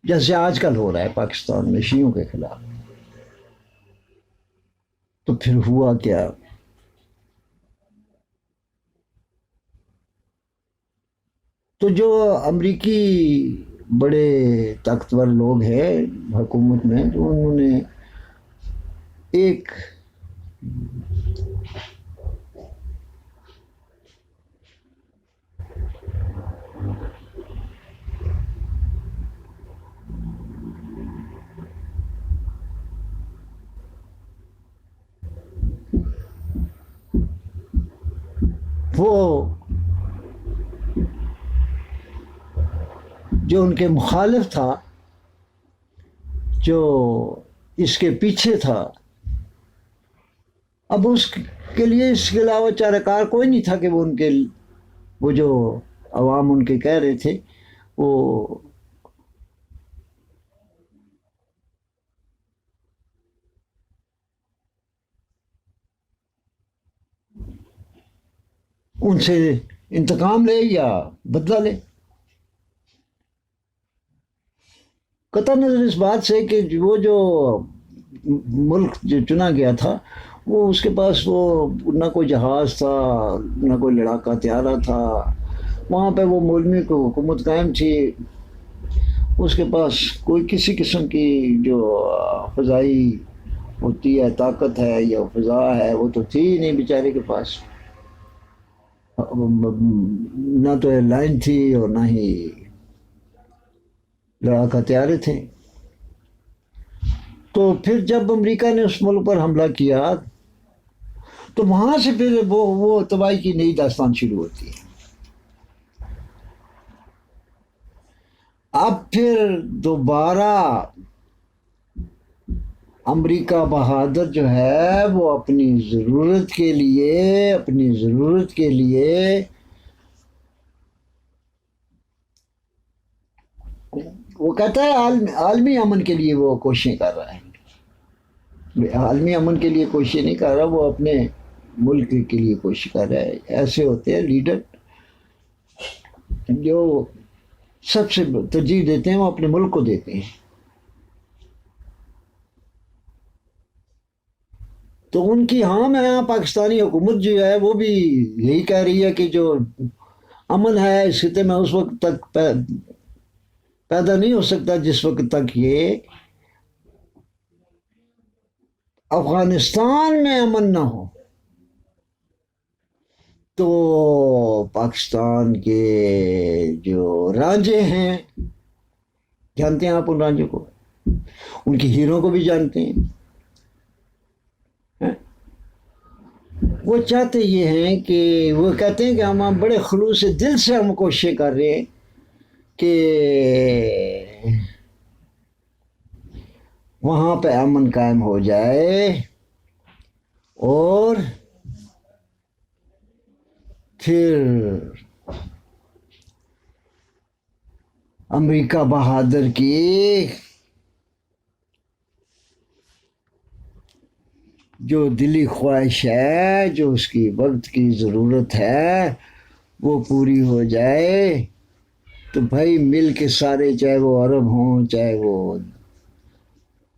جیسے آج کل ہو رہا ہے پاکستان میں شیعوں کے خلاف۔ تو پھر ہوا کیا، تو جو امریکی بڑے طاقتور لوگ ہیں حکومت میں، تو انہوں نے ایک وہ جو ان کے مخالف تھا، جو اس کے پیچھے تھا، اب اس کے لیے اس کے علاوہ چارہ کار کوئی نہیں تھا کہ وہ جو عوام ان کے کہہ رہے تھے وہ ان سے انتقام لے یا بدلہ لے۔ قطع نظر اس بات سے کہ وہ جو ملک جو چنا گیا تھا، وہ اس کے پاس وہ نہ کوئی جہاز تھا، نہ کوئی لڑاکا طیارہ تھا، وہاں پہ وہ مولوی کو حکومت قائم تھی، اس کے پاس کوئی کسی قسم کی جو فضائی ہوتی ہے طاقت ہے یا فضا ہے وہ تو تھی ہی نہیں بیچارے کے پاس، نہ تو ایئر لائن تھی اور نہ ہی لڑاکا طیارے تھے۔ تو پھر جب امریکہ نے اس ملک پر حملہ کیا تو وہاں سے پھر وہ تباہی کی نئی داستان شروع ہوتی ہے۔ اب پھر دوبارہ امریکہ بہادر جو ہے وہ اپنی ضرورت کے لیے وہ کہتا ہے عالمی امن کے لیے وہ کوششیں کر رہا ہے، عالمی امن کے لیے کوششیں نہیں کر رہا، وہ اپنے ملک کے لیے کوشش کر رہا ہے۔ ایسے ہوتے ہیں لیڈر جو سب سے ترجیح دیتے ہیں وہ اپنے ملک کو دیتے ہیں۔ تو ان کی میں یہاں پاکستانی حکومت جو ہے وہ بھی یہی کہہ رہی ہے کہ جو امن ہے اس خطے میں اس وقت تک پیدا نہیں ہو سکتا جس وقت تک یہ افغانستان میں امن نہ ہو۔ تو پاکستان کے جو رانجے ہیں، جانتے ہیں آپ ان رانجوں کو، ان کی ہیروں کو بھی جانتے ہیں، وہ چاہتے یہ ہیں کہ وہ کہتے ہیں کہ ہم بڑے خلوص دل سے ہم کوششیں کر رہے ہیں کہ وہاں پہ امن قائم ہو جائے، اور پھر امریکہ بہادر کی جو دلی خواہش ہے، جو اس کی وقت کی ضرورت ہے وہ پوری ہو جائے۔ تو بھائی مل کے سارے، چاہے وہ عرب ہوں، چاہے وہ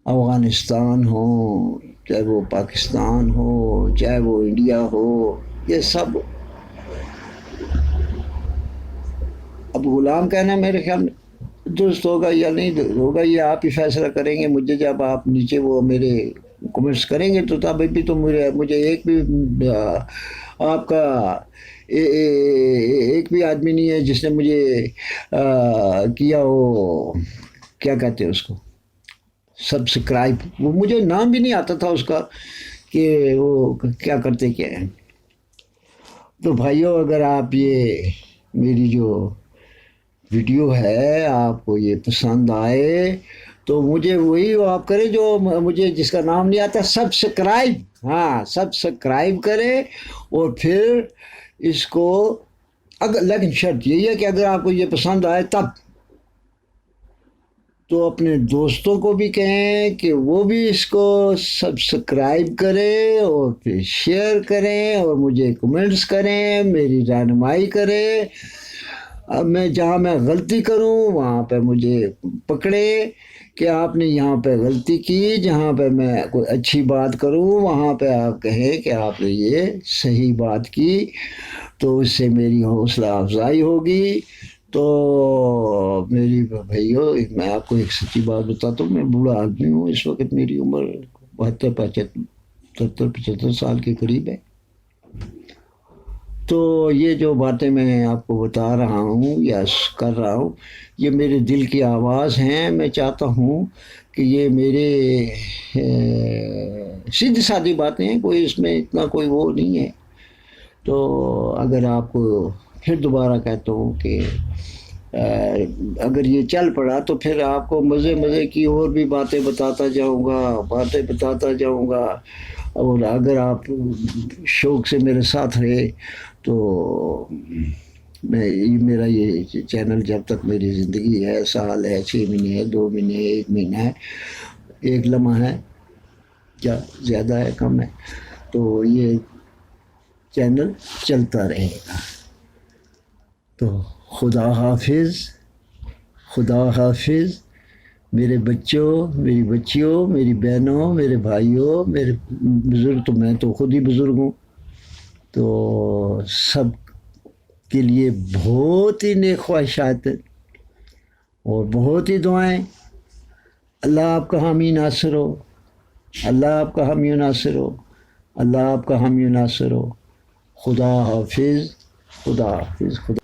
افغانستان ہو، چاہے وہ پاکستان ہو، چاہے وہ انڈیا ہو، یہ سب اب غلام کہنا میرے خیال میں درست ہوگا یا نہیں ہوگا یہ آپ ہی فیصلہ کریں گے۔ مجھے جب آپ نیچے وہ میرے کمنٹس کریں گے تو تب بھی تو مجھے ایک بھی آپ کا ایک بھی آدمی نہیں ہے جس نے مجھے کیا ہو، کیا کہتے ہیں اس کو، سبسکرائب، وہ مجھے نام بھی نہیں آتا تھا اس کا کہ وہ کیا کرتے کیا ہیں۔ تو بھائیوں اگر آپ یہ میری جو ویڈیو ہے آپ کو یہ پسند آئے تو مجھے وہی آپ کریں جو مجھے جس کا نام نہیں آتا، سبسکرائب، سبسکرائب کریں، اور پھر اس کو لیکن شرط یہی ہے کہ اگر آپ کو یہ پسند آئے تب تو اپنے دوستوں کو بھی کہیں کہ وہ بھی اس کو سبسکرائب کریں اور پھر شیئر کریں اور مجھے کمنٹس کریں، میری رہنمائی کریں۔ اب جہاں میں غلطی کروں وہاں پہ مجھے پکڑے کہ آپ نے یہاں پہ غلطی کی، جہاں پہ میں کوئی اچھی بات کروں وہاں پہ آپ کہیں کہ آپ نے یہ صحیح بات کی، تو اس سے میری حوصلہ افزائی ہوگی۔ تو میری بھائیو، میں آپ کو ایک سچی بات بتاتا ہوں، میں بوڑھا آدمی ہوں، اس وقت میری عمر 75 سال کے قریب ہے۔ تو یہ جو باتیں میں آپ کو بتا رہا ہوں یا کر رہا ہوں، یہ میرے دل کی آواز ہیں۔ میں چاہتا ہوں کہ یہ میرے سیدھی سادی باتیں ہیں، کوئی اس میں اتنا کوئی وہ نہیں ہے۔ تو اگر آپ کو پھر دوبارہ کہتا ہوں کہ اگر یہ چل پڑا تو پھر آپ کو مزے مزے کی اور بھی باتیں بتاتا جاؤں گا، اور اگر آپ شوق سے میرے ساتھ رہے تو میرا یہ چینل جب تک میری زندگی ہے، سال ہے، 6 مہینے ہے، 2 مہینے ہے، 1 مہینہ ہے، 1 لمحہ ہے، کیا زیادہ ہے کم ہے، تو یہ چینل چلتا رہے گا۔ تو خدا حافظ، خدا حافظ میرے بچوں، میری بچیوں، میری بہنوں، میرے بھائیوں، میرے بزرگ، تو میں تو خود ہی بزرگ ہوں، تو سب کے لیے بہت ہی نیک خواہشات اور بہت ہی دعائیں۔ اللہ آپ کا حامی ناصر ہو، اللہ آپ کا حامی ناصر ہو، اللہ آپ کا حامی ناصر ہو۔ خدا حافظ، خدا حافظ، خدا